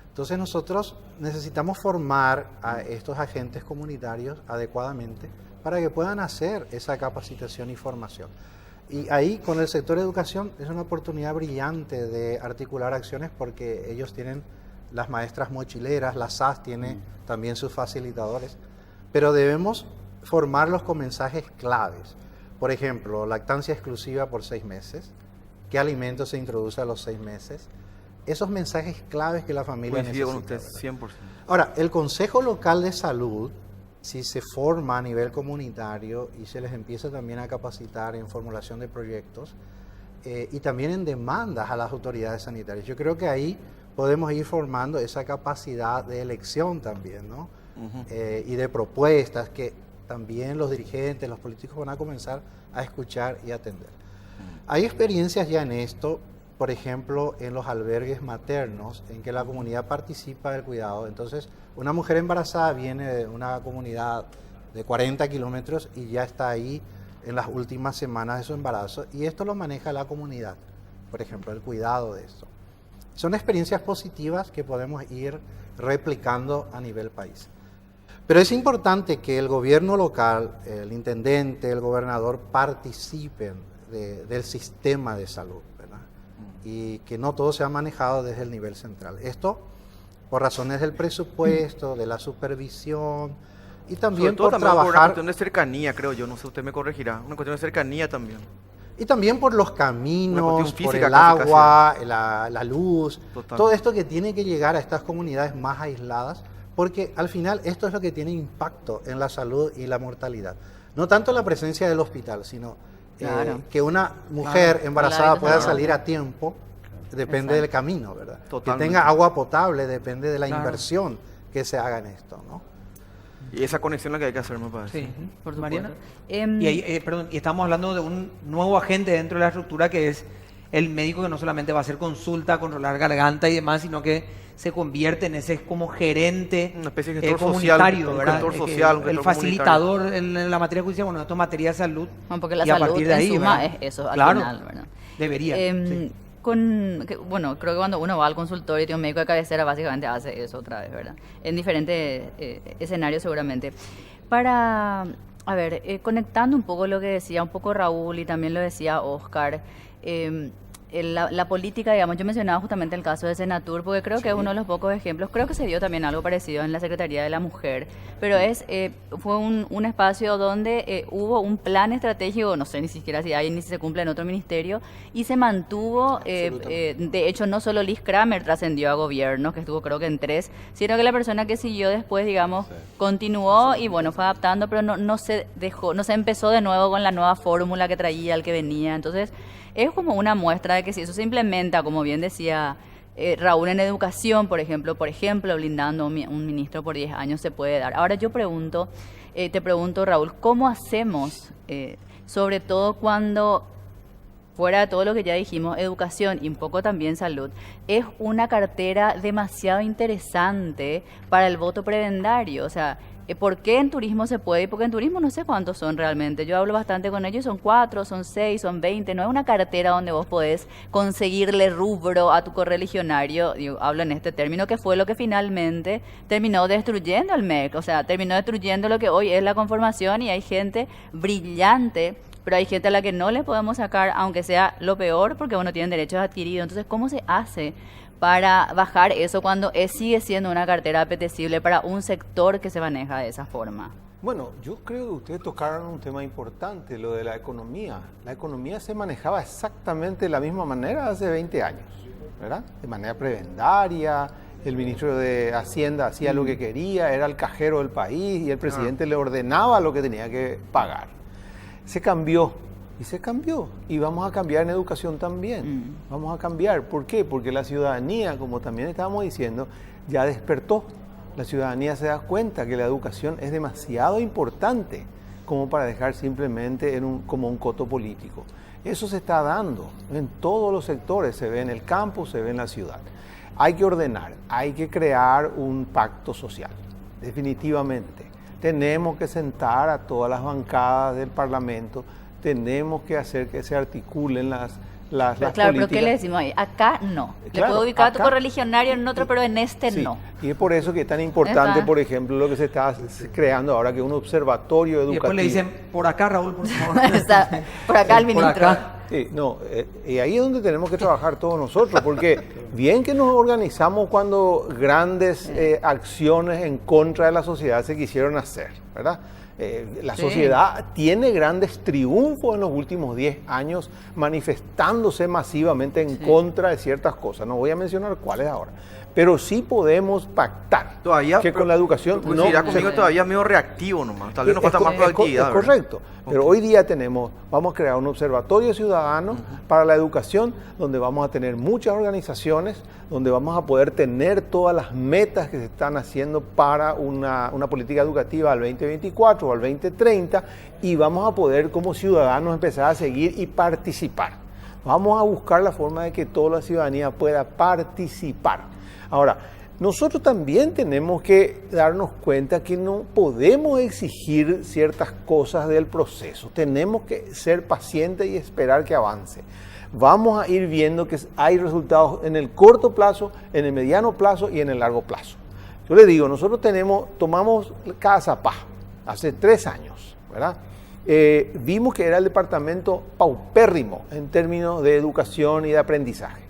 Entonces nosotros necesitamos formar a estos agentes comunitarios adecuadamente para que puedan hacer esa capacitación y formación. Y ahí con el sector de educación es una oportunidad brillante de articular acciones porque ellos tienen las maestras mochileras, la SAS tiene también sus facilitadores, pero debemos formarlos con mensajes claves. Por ejemplo, lactancia exclusiva por 6 meses, qué alimento se introduce a los 6 meses, esos mensajes claves que la familia necesita. Coincido con usted 100%. Ahora, el Consejo Local de Salud, si se forma a nivel comunitario y se les empieza también a capacitar en formulación de proyectos y también en demandas a las autoridades sanitarias, yo creo que ahí podemos ir formando esa capacidad de elección también, ¿no? Y de propuestas que también los dirigentes, los políticos van a comenzar a escuchar y atender. Hay experiencias ya en esto, por ejemplo, en los albergues maternos, en que la comunidad participa del cuidado. Entonces, una mujer embarazada viene de una comunidad de 40 kilómetros y ya está ahí en las últimas semanas de su embarazo, y esto lo maneja la comunidad, por ejemplo, el cuidado de esto. Son experiencias positivas que podemos ir replicando a nivel país. Pero es importante que el gobierno local, el intendente, el gobernador participen del sistema de salud, ¿verdad? Y que no todo sea manejado desde el nivel central. Esto por razones del presupuesto, de la supervisión y también Sobre todo por también por una trabajar... cuestión de cercanía, creo yo, no sé, usted me corregirá, una cuestión de cercanía también. Y también por los Una caminos, cuestión por física el casi, agua, la luz, Total. todo esto que tiene que llegar a estas comunidades más aisladas, porque al final esto es lo que tiene impacto en la salud y la mortalidad. No tanto la presencia del hospital, sino Claro. que una mujer embarazada Claro, pueda claro. salir a tiempo, depende del camino, ¿verdad? Totalmente. Que tenga agua potable, depende de la Claro. inversión que se haga en esto, ¿no? Y esa conexión es la que hay que hacer, me parece. Sí. Por Mariana. supuesto. Y ahí, perdón, y estamos hablando de un nuevo agente dentro de la estructura que es el médico, que no solamente va a hacer consulta, controlar garganta y demás, sino que se convierte en ese como gerente Una especie de gestor comunitario, social, un ¿verdad? gestor Es que social, un el gestor facilitador en la materia judicial, bueno, esto es materia de salud. Bueno, porque la y a salud partir de en ahí, suma ¿verdad? es eso al Claro, final, ¿verdad? debería. Sí. Bueno, creo que cuando uno va al consultorio y tiene un médico de cabecera, básicamente hace eso otra vez, ¿verdad? En diferentes escenarios seguramente. A ver, conectando un poco lo que decía un poco Raúl y también lo decía Oscar, la política, digamos, yo mencionaba justamente el caso de Senatur, porque creo que es uno de los pocos ejemplos, creo que se dio también algo parecido en la Secretaría de la Mujer, pero fue un espacio donde hubo un plan estratégico, no sé ni siquiera si hay ni si se cumple en otro ministerio, y se mantuvo, de hecho no solo Liz Kramer trascendió a gobierno, que estuvo creo que en 3, sino que la persona que siguió después, digamos, continuó y bueno, fue adaptando, pero no se dejó, no se empezó de nuevo con la nueva fórmula que traía, el que venía, entonces... Es como una muestra de que si eso se implementa, como bien decía Raúl, en educación, por ejemplo, blindando un ministro por 10 años se puede dar. Ahora yo te pregunto, Raúl, ¿cómo hacemos, sobre todo cuando, fuera de todo lo que ya dijimos, educación y un poco también salud, es una cartera demasiado interesante para el voto prebendario? O sea, ¿por qué en turismo se puede? Porque en turismo no sé cuántos son realmente. Yo hablo bastante con ellos, son 4, son 6, son 20. No es una cartera donde vos podés conseguirle rubro a tu correligionario. Yo hablo en este término, que fue lo que finalmente terminó destruyendo al MEC. O sea, terminó destruyendo lo que hoy es la conformación, y hay gente brillante, pero hay gente a la que no le podemos sacar, aunque sea lo peor, porque bueno, tienen derechos adquiridos. Entonces, ¿cómo se hace para bajar eso cuando sigue siendo una cartera apetecible para un sector que se maneja de esa forma? Bueno, yo creo que ustedes tocaron un tema importante, lo de la economía. La economía se manejaba exactamente de la misma manera hace 20 años, ¿verdad? De manera prebendaria, el ministro de Hacienda hacía lo que quería, era el cajero del país y el presidente le ordenaba lo que tenía que pagar. Se cambió. Y se cambió. Y vamos a cambiar en educación también. Vamos a cambiar. ¿Por qué? Porque la ciudadanía, como también estábamos diciendo, ya despertó. La ciudadanía se da cuenta que la educación es demasiado importante como para dejar simplemente como un coto político. Eso se está dando en todos los sectores, se ve en el campo, se ve en la ciudad. Hay que ordenar, hay que crear un pacto social, definitivamente. Tenemos que sentar a todas las bancadas del Parlamento, tenemos que hacer que se articulen las Claro, políticas. pero ¿qué le decimos ahí? Acá no. Le Claro, puedo ubicar a tu acá- correligionario en otro, pero en este Sí, no. y es por eso que es tan importante, Está. por ejemplo, lo que se está creando ahora, que es un observatorio Y educativo. después le dicen, por acá, Raúl, por favor. Está por acá el Por ministro. acá. Sí, no, y ahí es donde tenemos que trabajar todos nosotros, porque bien que nos organizamos cuando grandes acciones en contra de la sociedad se quisieron hacer, ¿verdad? La Sí. sociedad tiene grandes triunfos en los últimos 10 años manifestándose masivamente en contra de ciertas cosas. No voy a mencionar cuáles ahora, pero sí podemos pactar Todavía, que con la educación no no conmigo se- todavía medio reactivo nomás. Tal vez nos es falta más co- es proactividad. ¿verdad? correcto, pero hoy día vamos a crear un observatorio ciudadano para la educación, donde vamos a tener muchas organizaciones, donde vamos a poder tener todas las metas que se están haciendo para una política educativa al 2024 o al 2030, y vamos a poder como ciudadanos empezar a seguir y participar. Vamos a buscar la forma de que toda la ciudadanía pueda participar. Ahora, nosotros también tenemos que darnos cuenta que no podemos exigir ciertas cosas del proceso. Tenemos que ser pacientes y esperar que avance. Vamos a ir viendo que hay resultados en el corto plazo, en el mediano plazo y en el largo plazo. Yo le digo, nosotros tomamos Cazapá hace 3 años, ¿verdad? Vimos que era el departamento paupérrimo en términos de educación y de aprendizaje.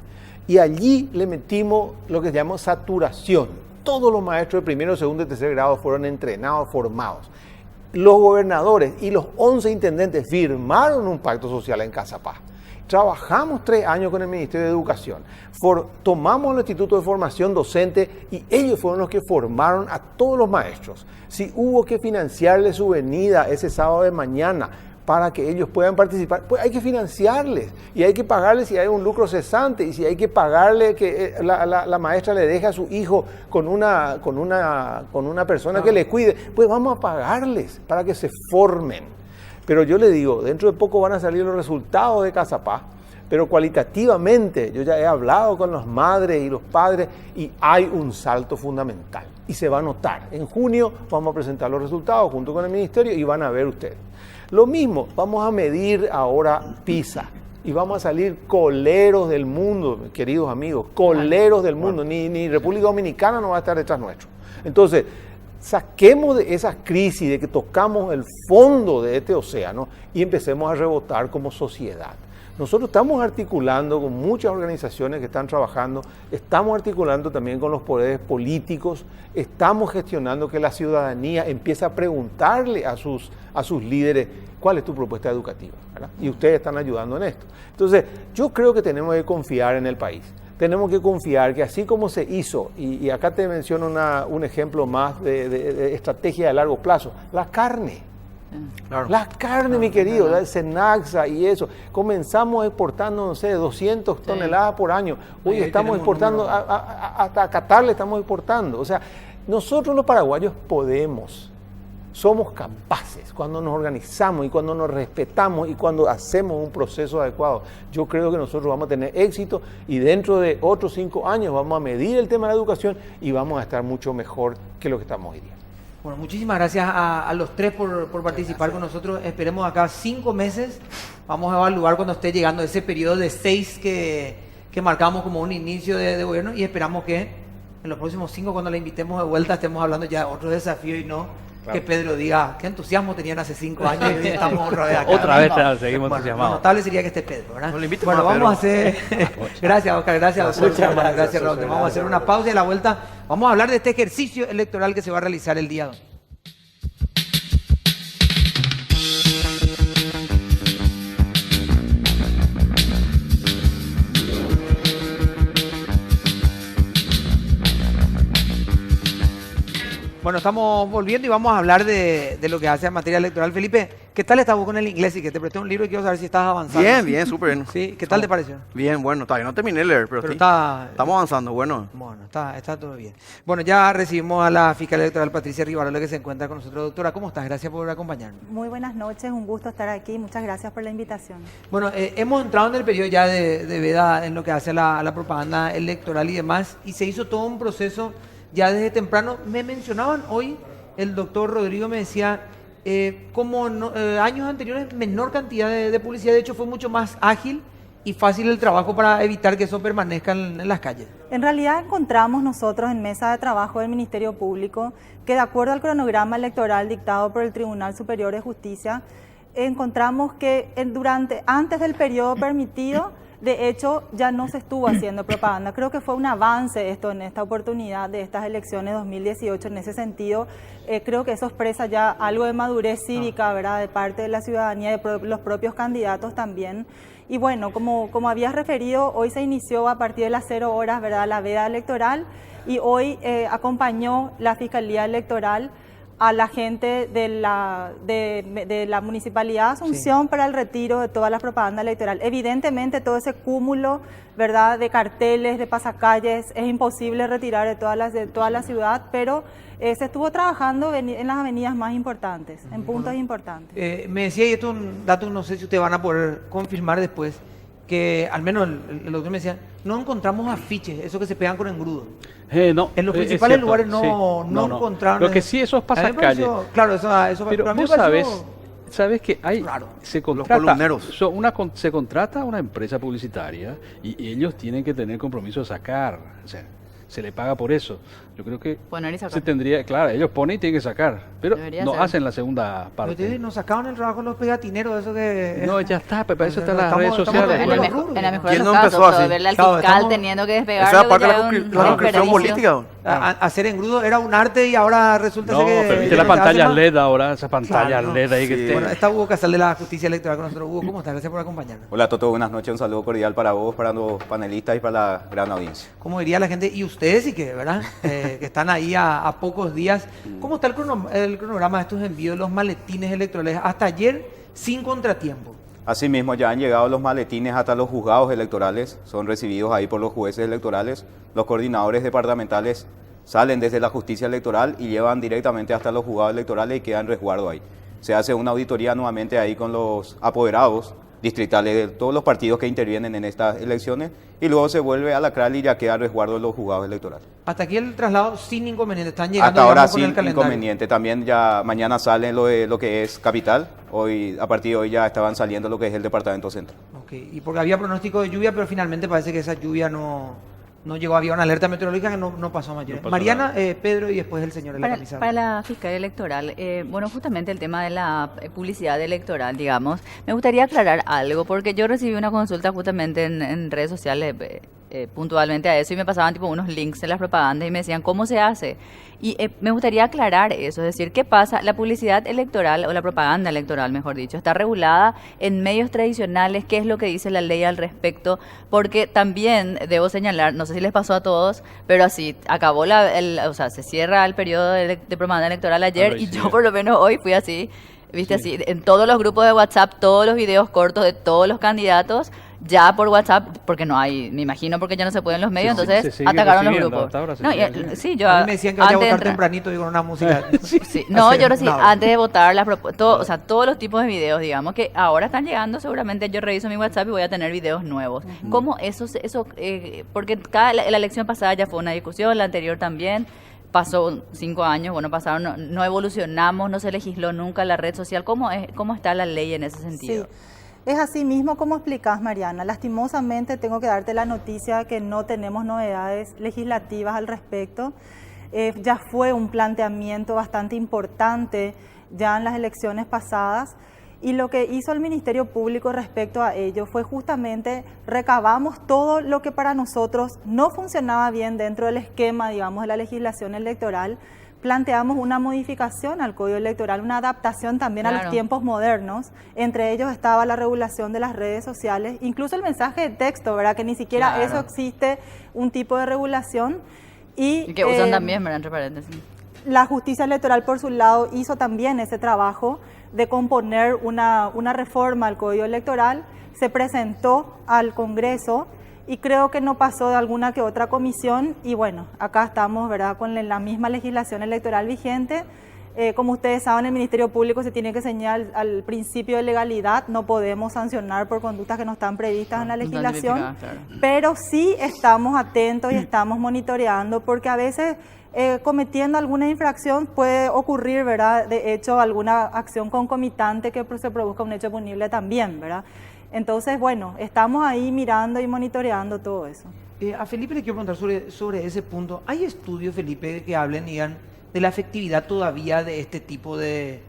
Y allí le metimos lo que se llama saturación. Todos los maestros de primero, segundo y tercer grado fueron entrenados, formados. Los gobernadores y los 11 intendentes firmaron un pacto social en Cazapá. Trabajamos 3 años con el Ministerio de Educación. Tomamos el Instituto de Formación Docente y ellos fueron los que formaron a todos los maestros. Si hubo que financiarles su venida ese sábado de mañana para que ellos puedan participar, pues hay que financiarles y hay que pagarles si hay un lucro cesante, y si hay que pagarle que la maestra le deje a su hijo con una persona que le cuide, pues vamos a pagarles para que se formen. Pero yo le digo, dentro de poco van a salir los resultados de Cazapá, pero cualitativamente yo ya he hablado con las madres y los padres y hay un salto fundamental y se va a notar. En junio vamos a presentar los resultados junto con el ministerio y van a ver ustedes. Lo mismo, vamos a medir ahora PISA y vamos a salir coleros del mundo, queridos amigos, coleros del mundo, ni República Dominicana no va a estar detrás nuestro. Entonces, saquemos de esa crisis de que tocamos el fondo de este océano y empecemos a rebotar como sociedad. Nosotros estamos articulando con muchas organizaciones que están trabajando, estamos articulando también con los poderes políticos, estamos gestionando que la ciudadanía empiece a preguntarle a sus líderes cuál es tu propuesta educativa, ¿verdad? Y ustedes están ayudando en esto. Entonces, yo creo que tenemos que confiar en el país. Tenemos que confiar que así como se hizo, y acá te menciono un ejemplo más de estrategia de largo plazo, la carne. Claro. La carne, mi querido, el Senaxa y eso. Comenzamos exportando, no sé, 200 toneladas por año. Hoy Ahí estamos tenemos un exportando, número. hasta a Qatar le estamos exportando. O sea, nosotros los paraguayos podemos, somos capaces cuando nos organizamos y cuando nos respetamos y cuando hacemos un proceso adecuado. Yo creo que nosotros vamos a tener éxito y dentro de otros 5 años vamos a medir el tema de la educación y vamos a estar mucho mejor que lo que estamos hoy día. Bueno, muchísimas gracias a los tres por participar con nosotros. Esperemos acá 5 meses. Vamos a evaluar cuando esté llegando ese periodo de 6 que marcamos como un inicio de gobierno, y esperamos que en los próximos 5, cuando le invitemos de vuelta, estemos hablando ya de otro desafío y no que Pedro diga qué entusiasmo tenían hace 5 años y hoy estamos otra vez acá. Otra vez No. seguimos Bueno, entusiasmados. lo notable sería que esté Pedro, ¿verdad? No le invite Bueno, más, vamos a Pedro. hacer... Gracias, Oscar, gracias, doctor. Gracias, Raúl. Vamos a hacer una pausa y a la vuelta vamos a hablar de este ejercicio electoral que se va a realizar el día 2. Bueno, estamos volviendo y vamos a hablar de lo que hace en materia electoral. Felipe, ¿Qué tal estás vos con el inglés? Y que te presté un libro y quiero saber si estás avanzando. Bien, bien, súper bien. ¿Sí? ¿Qué tal te pareció? Bien, bueno, todavía no terminé de leer, pero, Pero sí. está... Estamos avanzando, bueno. Bueno, está todo bien. Bueno, ya recibimos a la fiscal electoral Patricia Rivarola, que se encuentra con nosotros. Doctora, ¿cómo estás? Gracias por acompañarnos. Muy buenas noches, un gusto estar aquí. Muchas gracias por la invitación. Bueno, hemos entrado en el periodo ya de veda en lo que hace a la propaganda electoral y demás, y se hizo todo un proceso ya desde temprano. Me mencionaban hoy, el doctor Rodrigo me decía, años anteriores, menor cantidad de publicidad, de hecho fue mucho más ágil y fácil el trabajo para evitar que eso permanezca en las calles. En realidad encontramos nosotros en mesa de trabajo del Ministerio Público que, de acuerdo al cronograma electoral dictado por el Tribunal Superior de Justicia, encontramos que antes del periodo permitido, de hecho, ya no se estuvo haciendo propaganda. Creo que fue un avance esto en esta oportunidad de estas elecciones 2018. En ese sentido, creo que eso expresa ya algo de madurez cívica, ¿verdad?, de parte de la ciudadanía, de los propios candidatos también. Y bueno, como habías referido, hoy se inició a partir de las 0 horas, ¿verdad?, la veda electoral, y hoy acompañó la Fiscalía Electoral a la gente de la Municipalidad de Asunción para el retiro de toda la propaganda electoral. Evidentemente todo ese cúmulo, ¿verdad?, de carteles, de pasacalles, es imposible retirar de toda la ciudad, pero se estuvo trabajando en las avenidas más importantes, en puntos importantes. Me decía, y esto es un dato, no sé si ustedes van a poder confirmar después, que al menos el doctor me decía, no encontramos afiches, esos que se pegan con engrudo. No, En los principales cierto, lugares sí. no encontraron. Lo que sí, esos A mí me pasacalles. pareció- Claro, eso Pero a mí me vos pareció sabes que hay, raro. se contrata, columneros. se contrata a una empresa publicitaria y ellos tienen que tener compromiso de sacar, o sea, se le paga por eso. Yo creo que Poner y sacar. se tendría, claro, ellos ponen y tienen que sacar, pero Debería no ser. hacen la segunda Pero parte. ustedes nos sacaban el trabajo los pegatineros, eso que... No, ya está, para eso están las Estamos- redes estamos sociales. en En la, los mejor, rubros. en la mejor de ¿Quién los no casos, empezó así? verle al Claro, fiscal estamos- teniendo que despegar. Esa es parte de la concreción política. Hacer engrudo era un arte y ahora resulta No, ser que... pero viste ya la no se hace pantalla más. LED ahora, esa pantalla Claro, no. LED ahí que Sí. te... Bueno, está Hugo Casal de la Justicia Electoral con nosotros. Hugo, ¿cómo estás? Gracias por acompañarnos. Hola Toto, buenas noches, un saludo cordial para vos, para los panelistas y para la gran audiencia. ¿Cómo diría la gente? Y ustedes sí que, ¿verdad? Que están ahí a pocos días. ¿Cómo está el cronograma de estos envíos de los maletines electorales? Hasta ayer, sin contratiempo. Asimismo, ya han llegado los maletines hasta los juzgados electorales, son recibidos ahí por los jueces electorales, los coordinadores departamentales salen desde la justicia electoral y llevan directamente hasta los juzgados electorales y quedan resguardo ahí. Se hace una auditoría nuevamente ahí con los apoderados distritales de todos los partidos que intervienen en estas elecciones y luego se vuelve a la CRAL y ya queda resguardo de los juzgados electorales. Hasta aquí el traslado sin inconveniente. Están llegando Hasta ahora digamos, con sin el calendario. inconveniente. También ya mañana sale lo que es capital. Hoy, a partir de hoy ya estaban saliendo lo que es el departamento central. Ok, y porque había pronóstico de lluvia, pero finalmente parece que esa lluvia no llegó. Había una alerta meteorológica que no pasó mayor. No pasó Mariana, Pedro y después el señor de la camisa. Para la fiscal electoral, bueno, justamente el tema de la publicidad electoral, digamos, me gustaría aclarar algo, porque yo recibí una consulta justamente en redes sociales puntualmente a eso y me pasaban tipo unos links en las propagandas y me decían, ¿cómo se hace? Y me gustaría aclarar eso, es decir, ¿qué pasa? La publicidad electoral, o la propaganda electoral, mejor dicho, está regulada en medios tradicionales. ¿Qué es lo que dice la ley al respecto? Porque también debo señalar, no sé si les pasó a todos, pero así, acabó o sea, se cierra el periodo de propaganda electoral ayer y yo por lo menos hoy fui así, viste, así, en todos los grupos de WhatsApp, todos los videos cortos de todos los candidatos, ya por WhatsApp, porque no hay, me imagino, porque ya no se pueden los medios, se entonces sigue atacaron los recibiendo, grupos. hasta ahora se No, sigue y, recibiendo. sí, yo A mí me decían que vaya a antes de votar entrar- tempranito y con una música. Sí, no, Hacer yo sí, una- antes de votar o sea, todos los tipos de videos, digamos, que ahora están llegando, seguramente yo reviso mi WhatsApp y voy a tener videos nuevos. ¿Cómo porque la elección pasada ya fue una discusión, la anterior también, pasó 5 años, bueno, pasaron, no evolucionamos, no se legisló nunca la red social. ¿Cómo está la ley en ese sentido? Sí. Es así mismo como explicás, Mariana. Lastimosamente tengo que darte la noticia que no tenemos novedades legislativas al respecto. Ya fue un planteamiento bastante importante ya en las elecciones pasadas y lo que hizo el Ministerio Público respecto a ello fue justamente recabamos todo lo que para nosotros no funcionaba bien dentro del esquema, digamos, de la legislación electoral. Planteamos una modificación al Código Electoral, una adaptación también a los Claro. tiempos modernos. Entre ellos estaba la regulación de las redes sociales, incluso el mensaje de texto, ¿verdad? Que ni siquiera Claro. eso existe un tipo de regulación. Y que usan también, ¿verdad? Entre paréntesis. La justicia electoral, por su lado, hizo también ese trabajo de componer una reforma al Código Electoral, se presentó al Congreso y creo que no pasó de alguna que otra comisión y bueno, acá estamos, ¿verdad?, con la misma legislación electoral vigente. Como ustedes saben, el Ministerio Público se tiene que ceñir al principio de legalidad, no podemos sancionar por conductas que no están previstas en la legislación, claro. pero sí estamos atentos y estamos monitoreando porque a veces cometiendo alguna infracción puede ocurrir, ¿verdad?, de hecho alguna acción concomitante que se produzca un hecho punible también, ¿verdad? Entonces, bueno, estamos ahí mirando y monitoreando todo eso. A Felipe le quiero preguntar sobre ese punto. ¿Hay estudios, Felipe, que hablen, digan, de la efectividad todavía de este tipo de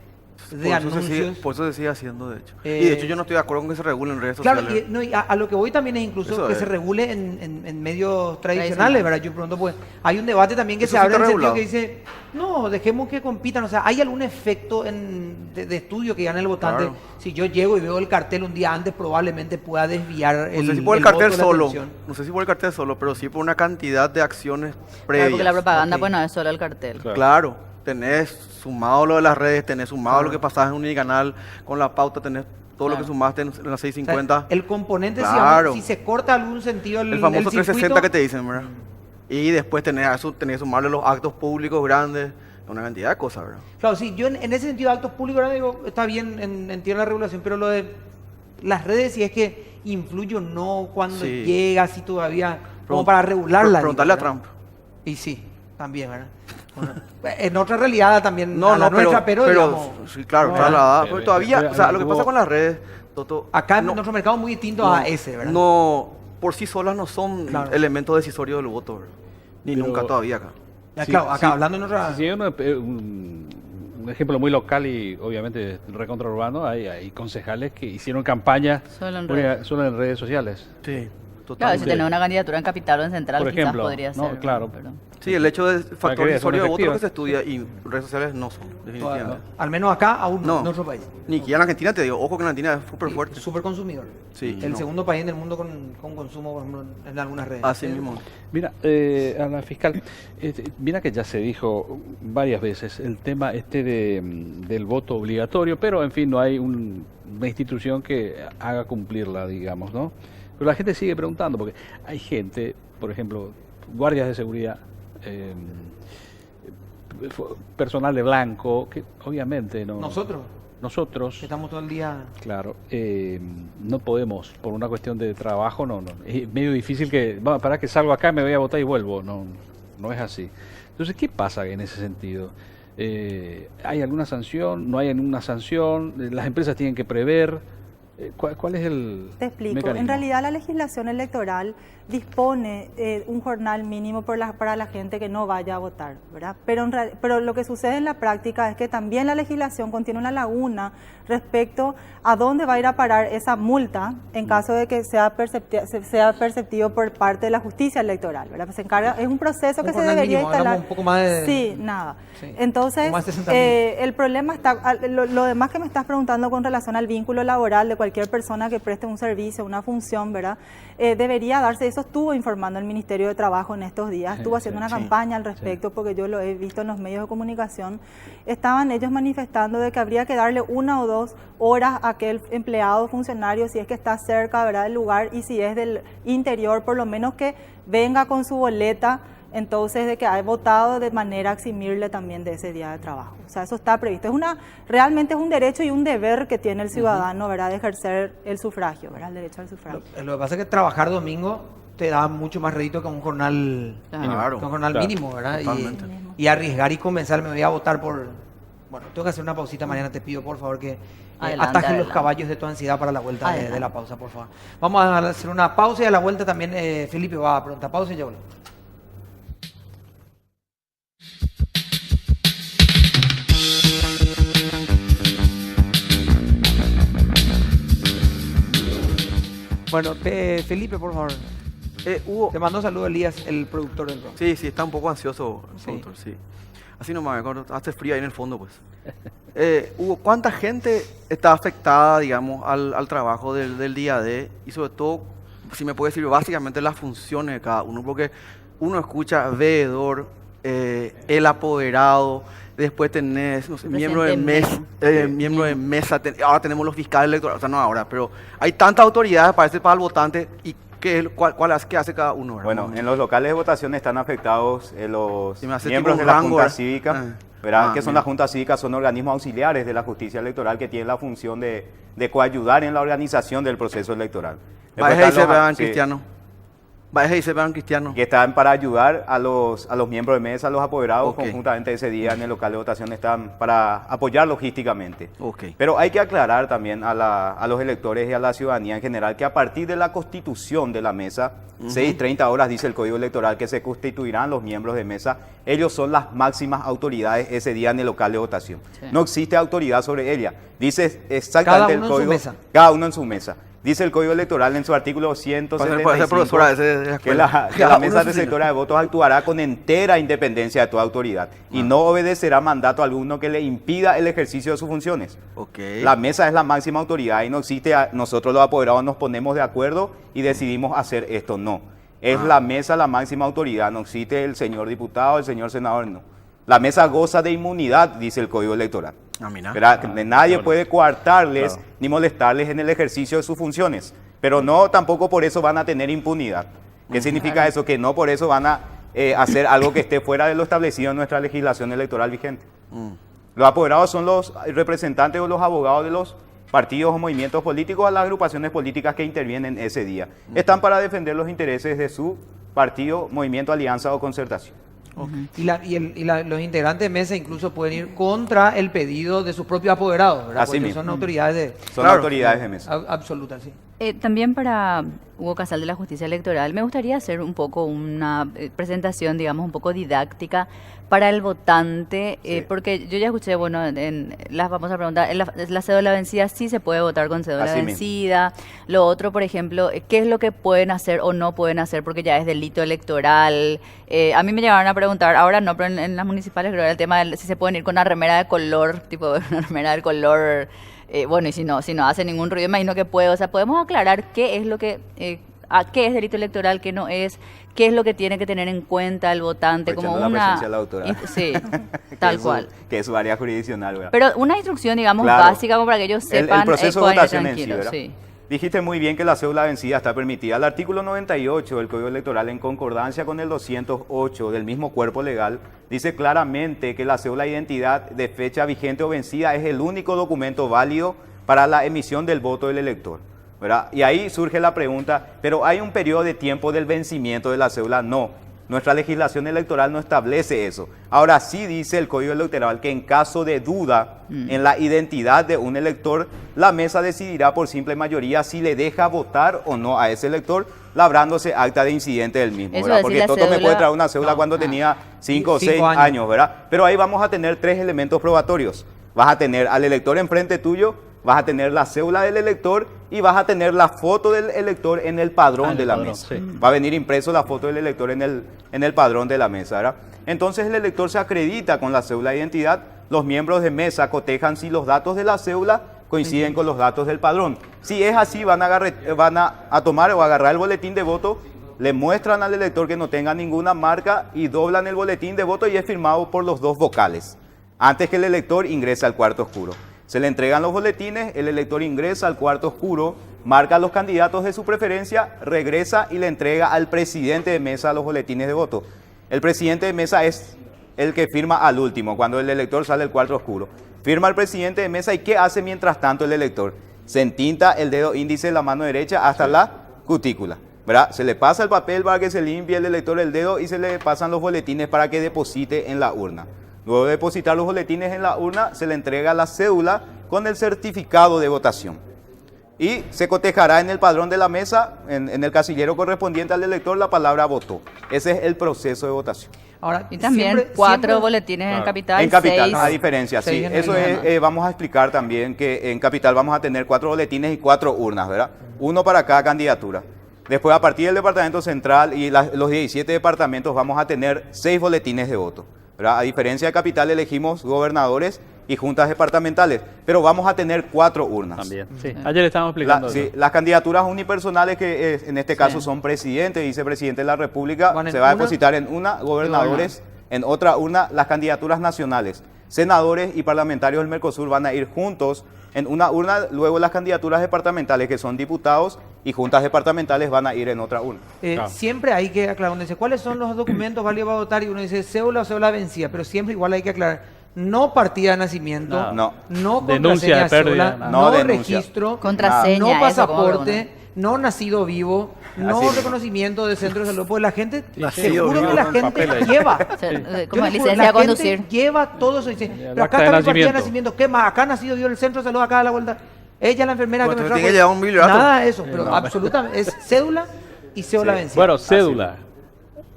anuncios? Por eso se sigue haciendo, de hecho. Y de hecho yo no estoy de acuerdo con que se regule en redes Claro, sociales. y a lo que voy también es incluso Eso que es. se regule en medios tradicionales, ¿verdad? Yo pregunto, pues, hay un debate también que Eso se sí abre en está el sentido regulado. que dice, no, dejemos que compitan. O sea, ¿hay algún efecto de estudio que gane el votante? Claro. Si yo llego y veo el cartel un día antes, probablemente pueda desviar No sé si por el voto cartel de la solo, atención. no sé si por el cartel solo, pero sí por una cantidad de acciones Claro, previas. porque la propaganda Ok. pues no es solo el cartel. Claro, tenés sumado lo de las redes, tenés sumado lo que pasás en Unicanal, con la pauta tenés todo lo que Claro. sumaste en las O sea, 650. el componente, Claro. si se corta algún sentido el famoso circuito, 360 que te dicen, ¿verdad? Y después tenés que sumarle los actos públicos grandes, una cantidad de cosas, ¿verdad? Claro, sí, yo en ese sentido de actos públicos, ahora digo, está bien, entiendo la regulación, pero lo de las redes, si es que influye o no, cuando Sí. llega, si todavía, como para regularla. Preguntarle a digo, Trump. ¿verdad? Y sí, también, ¿verdad? Bueno, en otra realidad también, No, a la no, nuestra, pero digamos, sí, claro, No, trasladada, pero- pero todavía, pero- o sea, lo que hubo- pasa con las redes, Toto, acá no- nuestro mercado es muy distinto no, a ese, ¿verdad? No, por sí solas no son Claro. elementos decisorios del voto, ¿verdad? Ni Pero- nunca todavía acá. Ya, Sí, claro, acá sí. hablando en otra... Sí, un ejemplo muy local y obviamente recontraurbano, hay concejales que hicieron campaña Solo en redes. solo en redes sociales. Sí, Claro, si totalmente. tenés una candidatura en Capital o en Central, Por quizás ejemplo, podría no, ser. claro. pero- Sí, el hecho de que factor veas, son decisorio de voto es lo que efectivas. se estudia y redes sociales no son, definitivamente. Al menos acá, aún no, No. en otro país. Ni siquiera en Argentina te digo, ojo que en Argentina es súper fuerte. Súper consumidor. Sí, El no. segundo país en el mundo con consumo, por ejemplo, en algunas redes. Así mismo. Mira, a la fiscal, mira que ya se dijo varias veces el tema del voto obligatorio, pero en fin, no hay una institución que haga cumplirla, digamos, ¿no? Pero la gente sigue preguntando, porque hay gente, por ejemplo, guardias de seguridad, personal de blanco, que obviamente no... Nosotros, que estamos todo el día... claro, no podemos, por una cuestión de trabajo, no. Es medio difícil que, para que salgo acá, me voy a votar y vuelvo. No es así. Entonces, ¿qué pasa en ese sentido? ¿Hay alguna sanción? ¿No hay ninguna sanción? ¿Las empresas tienen que prever? ¿Cuál es el Te explico. mecanismo? En realidad la legislación electoral dispone un jornal mínimo para la gente que no vaya a votar, ¿verdad? Pero lo que sucede en la práctica es que también la legislación contiene una laguna respecto a dónde va a ir a parar esa multa en caso de que sea perceptivo por parte de la justicia electoral, ¿verdad? Pues se encarga, es un proceso que se jornal debería mínimo, instalar. hablamos un poco más de... Sí, nada. Sí. Entonces, O más de 60.000. el problema está, lo demás que me estás preguntando con relación al vínculo laboral de cualquier persona que preste un servicio, una función, ¿verdad? Debería darse, eso estuvo informando el Ministerio de Trabajo en estos días, estuvo haciendo una campaña al respecto porque yo lo he visto en los medios de comunicación. Estaban ellos manifestando de que habría que darle 1 o 2 horas a aquel empleado, funcionario, si es que está cerca, ¿verdad?, del lugar y si es del interior, por lo menos que venga con su boleta. Entonces, de que ha votado de manera a eximirle también de ese día de trabajo. O sea, eso está previsto. Realmente es un derecho y un deber que tiene el ciudadano, ¿verdad?, de ejercer el sufragio, ¿verdad?, el derecho al sufragio. Lo que pasa es que trabajar domingo te da mucho más rédito que un jornal, Claro. que un jornal Claro. mínimo, ¿verdad? Totalmente. Y arriesgar y comenzar, me voy a votar por... Bueno, tengo que hacer una pausita mañana, te pido por favor que Adelante, atajes los adelante. caballos de tu ansiedad para la vuelta de Adelante. la pausa, por favor. Vamos a hacer una pausa y a la vuelta también Felipe va a preguntar. Pausa y ya volvemos. Bueno, Felipe, por favor. Hugo, Te mando saludos, Elías, el productor del programa. sí, está un poco ansioso, Sí. doctor, sí. Así nomás, hace frío ahí en el fondo, pues. Hugo, ¿cuánta gente está afectada, digamos, al trabajo del día a día? Y sobre todo, si me puede decir básicamente las funciones de cada uno, porque uno escucha veedor, el apoderado, después tenés, no sé, miembro de mesa, ahora tenemos los fiscales electorales, o sea, no ahora, pero hay tantas autoridades, parece, para el votante, y ¿qué hace cada uno? ¿Verdad? Bueno, en los locales de votación están afectados los Si me hace miembros tipo de un la rango, Junta ¿verdad? Cívica, Ah. ¿verdad? Que Ah, son bien. las juntas cívicas, son organismos auxiliares de la justicia electoral que tienen la función de coayudar en la organización del proceso electoral. Después Baeje y están se vean sí, cristianos. Baeje y se vean cristianos. que están para ayudar a los miembros de mesa, a los apoderados, Ok. conjuntamente ese día en el local de votación están para apoyar logísticamente. Ok. Pero hay que aclarar también a los electores y a la ciudadanía en general que a partir de la constitución de la mesa, 6:30 horas dice el Código Electoral que se constituirán los miembros de mesa, ellos son las máximas autoridades ese día en el local de votación. Sí. No existe autoridad sobre ella. Dice exactamente Cada uno el en su Código. mesa. Cada uno en su mesa. Dice el Código Electoral en su artículo 175 Puede ser profesora de la que escuela. que Cada la uno mesa en su silla. receptora de votos actuará con entera independencia de toda autoridad y no obedecerá mandato alguno que le impida el ejercicio de sus funciones. Ok. La mesa es la máxima autoridad y no existe, nosotros los apoderados nos ponemos de acuerdo y decidimos hacer esto, no. Es la mesa la máxima autoridad, no existe el señor diputado, el señor senador, no. La mesa goza de inmunidad, dice el Código Electoral. Mira. ¿Verdad? Que nadie puede coartarles Claro. ni molestarles en el ejercicio de sus funciones, pero no tampoco por eso van a tener impunidad. ¿Qué significa eso? Que no por eso van a hacer algo que esté fuera de lo establecido en nuestra legislación electoral vigente. Los apoderados son los representantes o los abogados de los partidos o movimientos políticos a las agrupaciones políticas que intervienen ese día. Están para defender los intereses de su partido, movimiento, alianza o concertación. Los integrantes de mesa incluso pueden ir contra el pedido de sus propios apoderados, ¿verdad? Así Porque mismo. son autoridades Son Claro. autoridades de mesa. absolutas, sí. También para Hugo Casal de la Justicia Electoral, me gustaría hacer un poco una presentación, digamos, un poco didáctica para el votante, porque yo ya escuché, bueno, en las famosas preguntas, en la cédula vencida sí se puede votar con cédula Así mismo. vencida. Lo otro, por ejemplo, ¿qué es lo que pueden hacer o no pueden hacer? Porque ya es delito electoral. A mí me llegaron a preguntar, ahora no, pero en las municipales creo que era el tema de si se pueden ir con una remera de color, tipo una remera del color... bueno, y si no hace ningún ruido, imagino que puede. O sea, podemos aclarar qué es lo que, qué es delito electoral, qué no es, qué es lo que tiene que tener en cuenta el votante, como Aprovechando la una... presencia de la autora. Sí, Que tal es cual. que es su área jurisdiccional, ¿verdad? Pero una instrucción, digamos, Claro. básica, como para que ellos sepan El proceso de puedan ir votación en sí, tranquilos, ¿verdad? sí. Dijiste muy bien que la cédula vencida está permitida. El artículo 98 del Código Electoral, en concordancia con el 208 del mismo cuerpo legal, dice claramente que la cédula de identidad de fecha vigente o vencida es el único documento válido para la emisión del voto del elector, ¿verdad? Y ahí surge la pregunta, ¿pero hay un periodo de tiempo del vencimiento de la cédula? No. Nuestra legislación electoral no establece eso. Ahora sí dice el Código Electoral que en caso de duda en la identidad de un elector, la mesa decidirá por simple mayoría si le deja votar o no a ese elector, labrándose acta de incidente del mismo, Eso ¿verdad? es Porque decir, la Toto me puede cédula- traer una cédula no, cuando ah. tenía 5 o 6 5 años, ¿verdad? Pero ahí vamos a tener 3 elementos probatorios. Vas a tener al elector enfrente tuyo, vas a tener la cédula del elector y vas a tener la foto del elector en el padrón en de el la padrón, mesa. sí. Va a venir impreso la foto del elector en el padrón de la mesa, ¿verdad? Entonces el elector se acredita con la cédula de identidad, los miembros de mesa cotejan si los datos de la cédula coinciden con los datos del padrón. Si es así, van a tomar o agarrar el boletín de voto, le muestran al elector que no tenga ninguna marca y doblan el boletín de voto y es firmado por los dos vocales, antes que el elector ingrese al cuarto oscuro. Se le entregan los boletines, el elector ingresa al cuarto oscuro, marca los candidatos de su preferencia, regresa y le entrega al presidente de mesa los boletines de voto. El presidente de mesa es el que firma al último, cuando el elector sale del cuarto oscuro. Firma el presidente de mesa y ¿qué hace mientras tanto el elector? Se entinta el dedo índice de la mano derecha hasta la cutícula, ¿verdad? Se le pasa el papel para que se limpie el elector el dedo y se le pasan los boletines para que deposite en la urna. Luego de depositar los boletines en la urna, se le entrega la cédula con el certificado de votación. Y se cotejará en el padrón de la mesa, en el casillero correspondiente al elector, la palabra votó. Ese es el proceso de votación. Ahora, Y también siempre- 4 siempre- boletines en capital, En capital, 6. a diferencia, sí. seis en Eso el es, vamos a explicar también que en capital vamos a tener 4 boletines y 4 urnas, ¿verdad? Uno para cada candidatura. Después, a partir del departamento central y los 17 departamentos, vamos a tener 6 boletines de voto, ¿verdad? A diferencia de capital, elegimos gobernadores y juntas departamentales, pero vamos a tener 4 urnas. También. Sí. Ayer estábamos explicando Sí, eso. las candidaturas unipersonales que en este caso Sí. son presidente y vicepresidente de la República, Van en se va a una. depositar en una, gobernadores En otra urna, las candidaturas nacionales. Senadores y parlamentarios del Mercosur van a ir juntos en una urna, luego las candidaturas departamentales, que son diputados y juntas departamentales, van a ir en otra urna. Siempre hay que aclarar, uno dice, ¿cuáles son los documentos válidos para votar? Y uno dice, cédula o cédula vencida, pero siempre igual hay que aclarar, no partida de nacimiento, No. no Denuncia de contraseña de pérdida, cédula, nada. no No denuncia. registro, Contraseña, no eso, ¿cómo pasaporte, no nacido vivo, no Así mismo. reconocimiento de centro de salud, porque la gente, Nacido seguro que vivo la con gente papel ahí. lleva. O sea, Yo como les juro, licencia la de gente conducir. lleva todo eso, dice, El pero acta acá de está mi partida de nacimiento. nacimiento, ¿qué más? Acá ha nacido vivo en el centro de salud, acá a la vuelta. Ella, la enfermera Bueno, que me entonces trajo. tiene que llevar un bibliorato. Nada de eso, pero absolutamente, es cédula y cédula vencida. Bueno, cédula.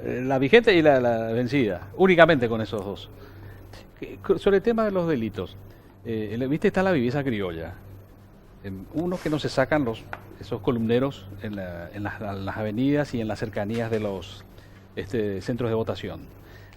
La vigente y la vencida. Únicamente con esos dos. Sobre el tema de los delitos. Viste, está la viveza criolla. Uno que no se sacan esos columneros en las avenidas y en las cercanías de los centros de votación.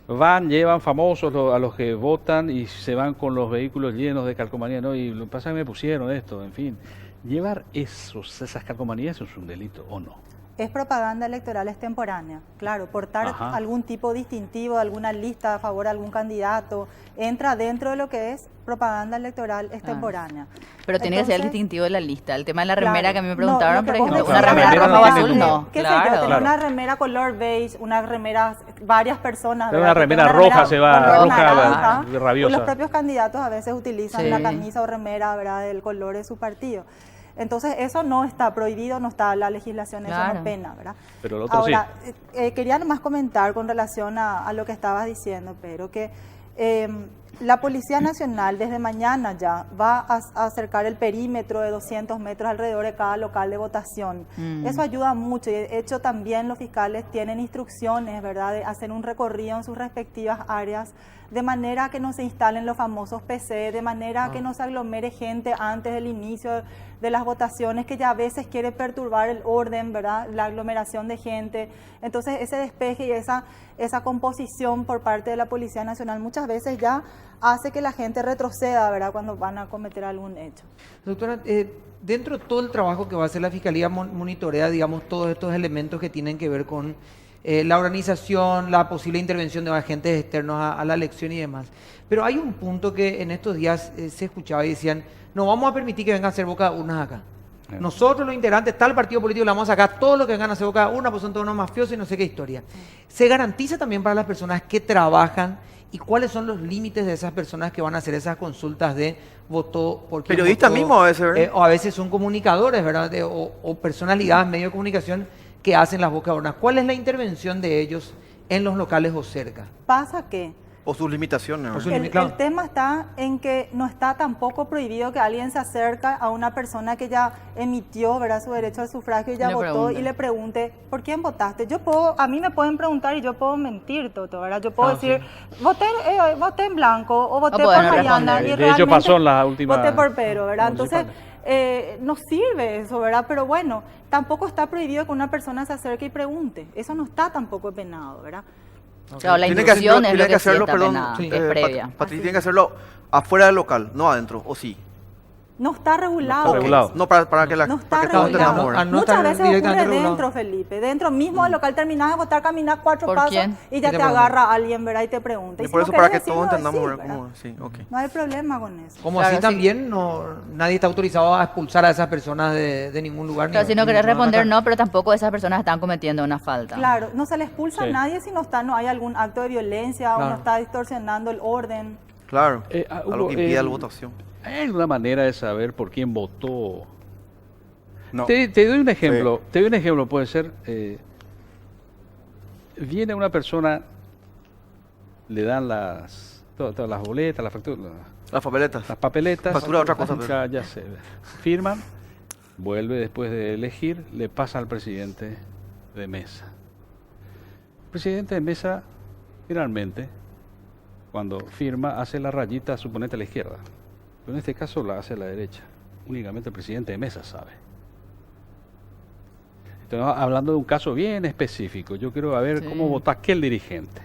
Llevan famosos a los que votan y se van con los vehículos llenos de calcomanía, ¿no? Y lo que pasa es que me pusieron esto, en fin. Llevar esas calcomanías es un delito, ¿o no? Es propaganda electoral extemporánea, claro, portar Ajá. algún tipo distintivo, alguna lista a favor de algún candidato, entra dentro de lo que es propaganda electoral extemporánea. Pero tiene que ser el Entonces, distintivo de la lista. El tema de la claro, remera que a mí me no, preguntaron, lo que por vos ejemplo, me una decís, remera remera roja o no azul, tiene no. ¿Qué sé yo? Claro. Tener Claro. una remera color beige, una remera, varias personas. Pero ¿verdad? una Que tenga remera roja se va, color roja, naranja, rabiosa. y los propios candidatos a veces utilizan Sí. la camisa o remera, ¿verdad?, del color de su partido. Entonces, eso no está prohibido, no está la legislación, eso Claro. no pena, ¿verdad? Pero el otro Ahora, quería nomás comentar con relación a lo que estabas diciendo, pero que la Policía Nacional desde mañana ya va a acercar el perímetro de 200 metros alrededor de cada local de votación. Eso ayuda mucho y de hecho también los fiscales tienen instrucciones, ¿verdad?, de hacer un recorrido en sus respectivas áreas de manera que no se instalen los famosos PC, de manera que no se aglomere gente antes del inicio de las votaciones, que ya a veces quiere perturbar el orden, ¿verdad?, la aglomeración de gente. Entonces ese despeje y esa composición por parte de la Policía Nacional muchas veces ya hace que la gente retroceda, ¿verdad?, cuando van a cometer algún hecho. Doctora, dentro de todo el trabajo que va a hacer la Fiscalía, monitorea, digamos, todos estos elementos que tienen que ver con la organización, la posible intervención de agentes externos a la elección y demás. Pero hay un punto que en estos días se escuchaba y decían, no vamos a permitir que vengan a hacer boca de urnas acá. Nosotros los integrantes, tal partido político, le vamos a sacar todo lo que vengan a hacer boca de urnas, pues son todos unos mafiosos y no sé qué historia. ¿Se garantiza también para las personas que trabajan y cuáles son los límites de esas personas que van a hacer esas consultas de voto por quién Periodistas votó? mismos a veces, ¿verdad? O a veces son comunicadores, ¿verdad? O personas ligadas a medios de comunicación que hacen las bocas de urnas. ¿Cuál es la intervención de ellos en los locales o cerca? Pasa que O sus limitaciones. O ¿verdad? sus el tema está en que no está tampoco prohibido que alguien se acerque a una persona que ya emitió, ¿verdad?, su derecho al sufragio y ya Le votó pregunte. y le pregunte, ¿por quién votaste? A mí me pueden preguntar y yo puedo mentir, Toto, ¿verdad? Yo puedo decir, voté en blanco o voté por pueden no Mariana. responder. Y De hecho, realmente pasó en la última voté por Pedro, ¿verdad? Entonces, municipal. no sirve eso, ¿verdad? Pero bueno, tampoco está prohibido que una persona se acerque y pregunte. Eso no está tampoco penado, ¿verdad? Claro, la Tiene que instrucción es tiene lo que que sí hacerlo, está perdón, penado, sí. que es previa. Patri, tiene que hacerlo afuera del local, no adentro, o sí. No está regulado. No está regulado. No, para que la No está para que todos regulado. entendamos, ¿verdad? no Muchas está veces ocurre directamente regulado. dentro, Felipe. Dentro mismo del local terminás de votar, caminas 4 ¿Por pasos quién? y ya Y te te agarra alguien, ¿verdad? Y te pregunta. Y si por no eso, para que querés todos decirlo, entendamos, decís, ¿verdad? ¿Cómo? Sí, ok. No hay problema con eso. Como Claro, así sí. también nadie está autorizado a expulsar a esas personas de ningún lugar. Claro, ni- si no ni querés van a responder, atacar. no, pero tampoco esas personas están cometiendo una falta. Claro, no se le expulsa Sí. a nadie si no hay algún acto de violencia o Claro. no está distorsionando el orden. Claro, Hugo, algo que impida la votación. ¿Hay alguna manera de saber por quién votó? No. Te doy un ejemplo. Te doy un ejemplo, puede ser. Viene una persona, le dan todas las boletas, las facturas, Las papeletas. las papeletas. Factura otra cosa, pero- Ya sé. Firman, vuelve después de elegir, le pasa al presidente de mesa. El presidente de mesa, generalmente, cuando firma, hace la rayita, suponete a la izquierda. Pero en este caso la hace a la derecha. Únicamente el presidente de mesa sabe. Entonces, hablando de un caso bien específico, yo quiero ver Sí. cómo votó aquel dirigente.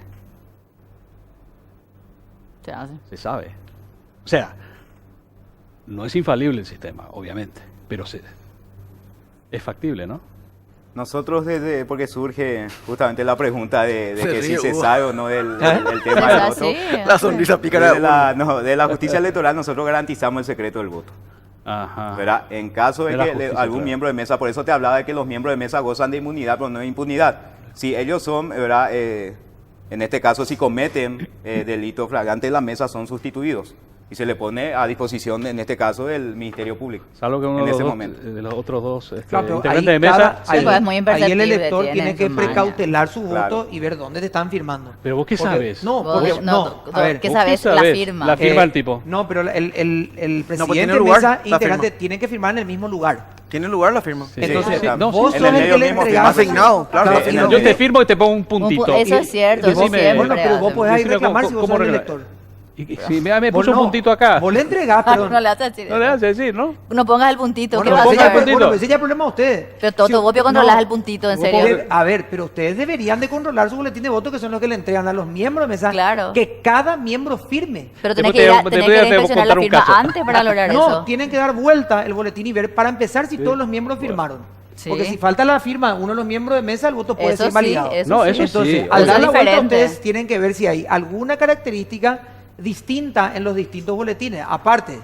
Se hace. Se sabe. O sea, no es infalible el sistema, obviamente, pero es factible, ¿no? Nosotros porque surge justamente la pregunta de Se que si ríe, se Hugo. sabe o no del tema del ¿Verdad? voto. Sí, La sonrisa pícara. De la justicia electoral nosotros garantizamos el secreto del voto. Ajá. ¿Verdad? En caso de De la que justicia, algún claro. miembro de mesa, por eso te hablaba de que los miembros de mesa gozan de inmunidad, pero no de impunidad. Si ellos son, ¿verdad? En este caso, si cometen delito flagrante en la mesa, son sustituidos. Y se le pone a disposición, en este caso, del Ministerio Público. Salvo que uno en de los, ese dos, momento. de los otros dos Claro, pero integrantes ahí de mesa... cada- Sí, pues es muy ahí el imperceptible, elector tiene tiene que su maña. precautelar su voto Claro. y ver dónde te están firmando. Pero vos qué Porque- sabes. No, Vos porque no, a ver, ¿qué ¿vos sabes? La firma. La firma eh, el tipo. No, pero el presidente tiene de lugar, mesa la integrante firma. tiene que firmar en el mismo lugar. ¿Tiene lugar la firma? Sí, Entonces, sí, no, vos sí, sos en el el que le mismo entregás. asignado, claro. Claro, En y el no- Yo te firmo y te pongo un puntito. Eso es cierto, Decime- vos siempre Bueno, pero vos haces. podés ir Decime reclamar cómo- si vos cómo sos el regla- elector. Y si me Vos puso un no, puntito acá. Vos le entregás, Ah, perdón. no le vas a decir No le eso. vas a decir, ¿no? No pongas el puntito, ¿qué Bueno, vas a ese ya- hacer? puntito. bueno, ese ya es problema de ustedes. Pero Toto, Si- vos controlás el puntito, en vos serio. podés- A ver, pero ustedes deberían de controlar su boletín de voto, que son los que le entregan a los miembros de mesa. Claro. Que cada miembro firme. Pero tenés Después que, ir a, te- tenés después que te voy a inspeccionar la contar un firma caso. antes para lograr No, eso. tienen que dar vuelta el boletín y ver para empezar si todos los miembros firmaron. Sí. Porque si falta la firma de uno de los miembros de mesa, el voto puede Eso ser sí, validado. eso No, sí. eso Entonces, sí, al eso dar es la vuelta, diferente. ustedes tienen que ver si hay alguna característica distinta en los distintos boletines. Aparte,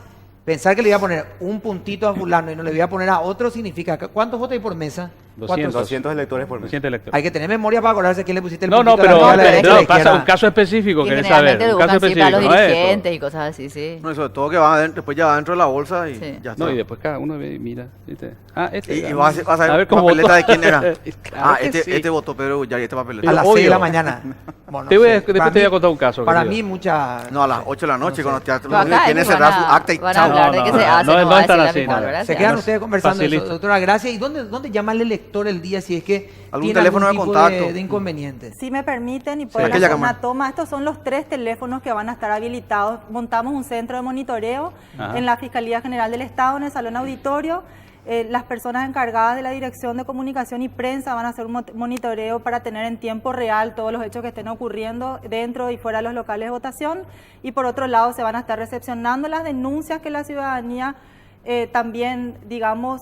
pensar que le voy a poner un puntito a fulano y no le voy a poner a otro significa que ¿cuántos votos hay por mesa? 200. 200 electores por mes. Presidente elector. Hay que tener memoria para acordarse a quién le pusiste el No, no, puntito pero a la derecha, a la pero derecha, a la pasa izquierda. un caso específico, Y querés generalmente saber. Un caso educan sí para los específico, no es dirigentes todo. y cosas así, sí. No, sobre todo que va adentro, después ya va dentro de la bolsa y Sí. ya está. No, y después cada uno ve y mira. ¿viste? Ah, este. Y era. vas a ver cómo papeleta votó. de quién era. Claro que sí. Este votó Pedro Gullar y este papeleta. A las Obvio. 6 de la mañana. Bueno, Te voy a- sé, después para te voy a mí- contar un caso, Para querido. mí, mucha. No, a las 8 de la noche, cuando ya Pero acá tiene ellos cerrado su van a, acta y van a chao. hablar de No, que no, se no, hace, no, no, no va a están decir la así, firma, no. ¿verdad? Se Ya. quedan ustedes conversando eso, Facilito. doctora Gracia. ¿Y dónde llama el elector el día si es que ¿Algún tiene teléfono algún de tipo contacto? de inconveniente? Si me permiten y pueden Aquella hacer una cámara. toma, estos son los 3 teléfonos que van a estar habilitados. Montamos un centro de monitoreo Ajá. en la Fiscalía General del Estado, en el Salón Auditorio. Las personas encargadas de la Dirección de Comunicación y Prensa van a hacer un monitoreo para tener en tiempo real todos los hechos que estén ocurriendo dentro y fuera de los locales de votación. Y por otro lado, se van a estar recepcionando las denuncias que la ciudadanía también, digamos,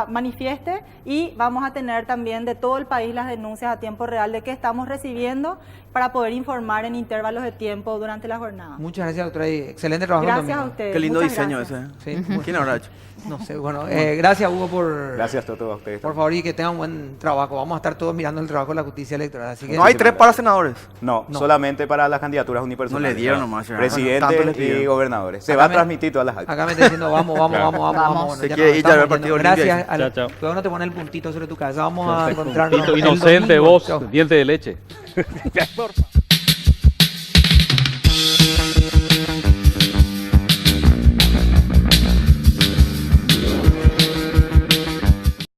manifieste, y vamos a tener también de todo el país las denuncias a tiempo real de qué estamos recibiendo para poder informar en intervalos de tiempo durante la jornada. Muchas gracias, doctora. Y excelente trabajo Gracias también. a ustedes. Qué lindo muchas diseño gracias. ese. Sí, ¿Quién habrá hecho? No sé, bueno, gracias Hugo Gracias a todos ustedes. por favor y que tengan un buen trabajo. Vamos a estar todos mirando el trabajo de la justicia electoral. Así que No hay 3 para senadores. No, No. solamente para las candidaturas unipersonales. No le dieron nomás, ya. Tanto les Presidentes y pidieron. gobernadores. Se Acá va a me- transmitir todas las actas. acá me está diciendo vamos. Vamos. Bueno, Se ya quiere nos ir ya a ver estamos el partido yendo. Olimpia. Gracias. Chao, chao. Cuidado, no te pone el puntito sobre tu cabeza. Vamos a encontrarnos. Puntito el inocente domingo. vos, Chao. diente de leche. Por favor.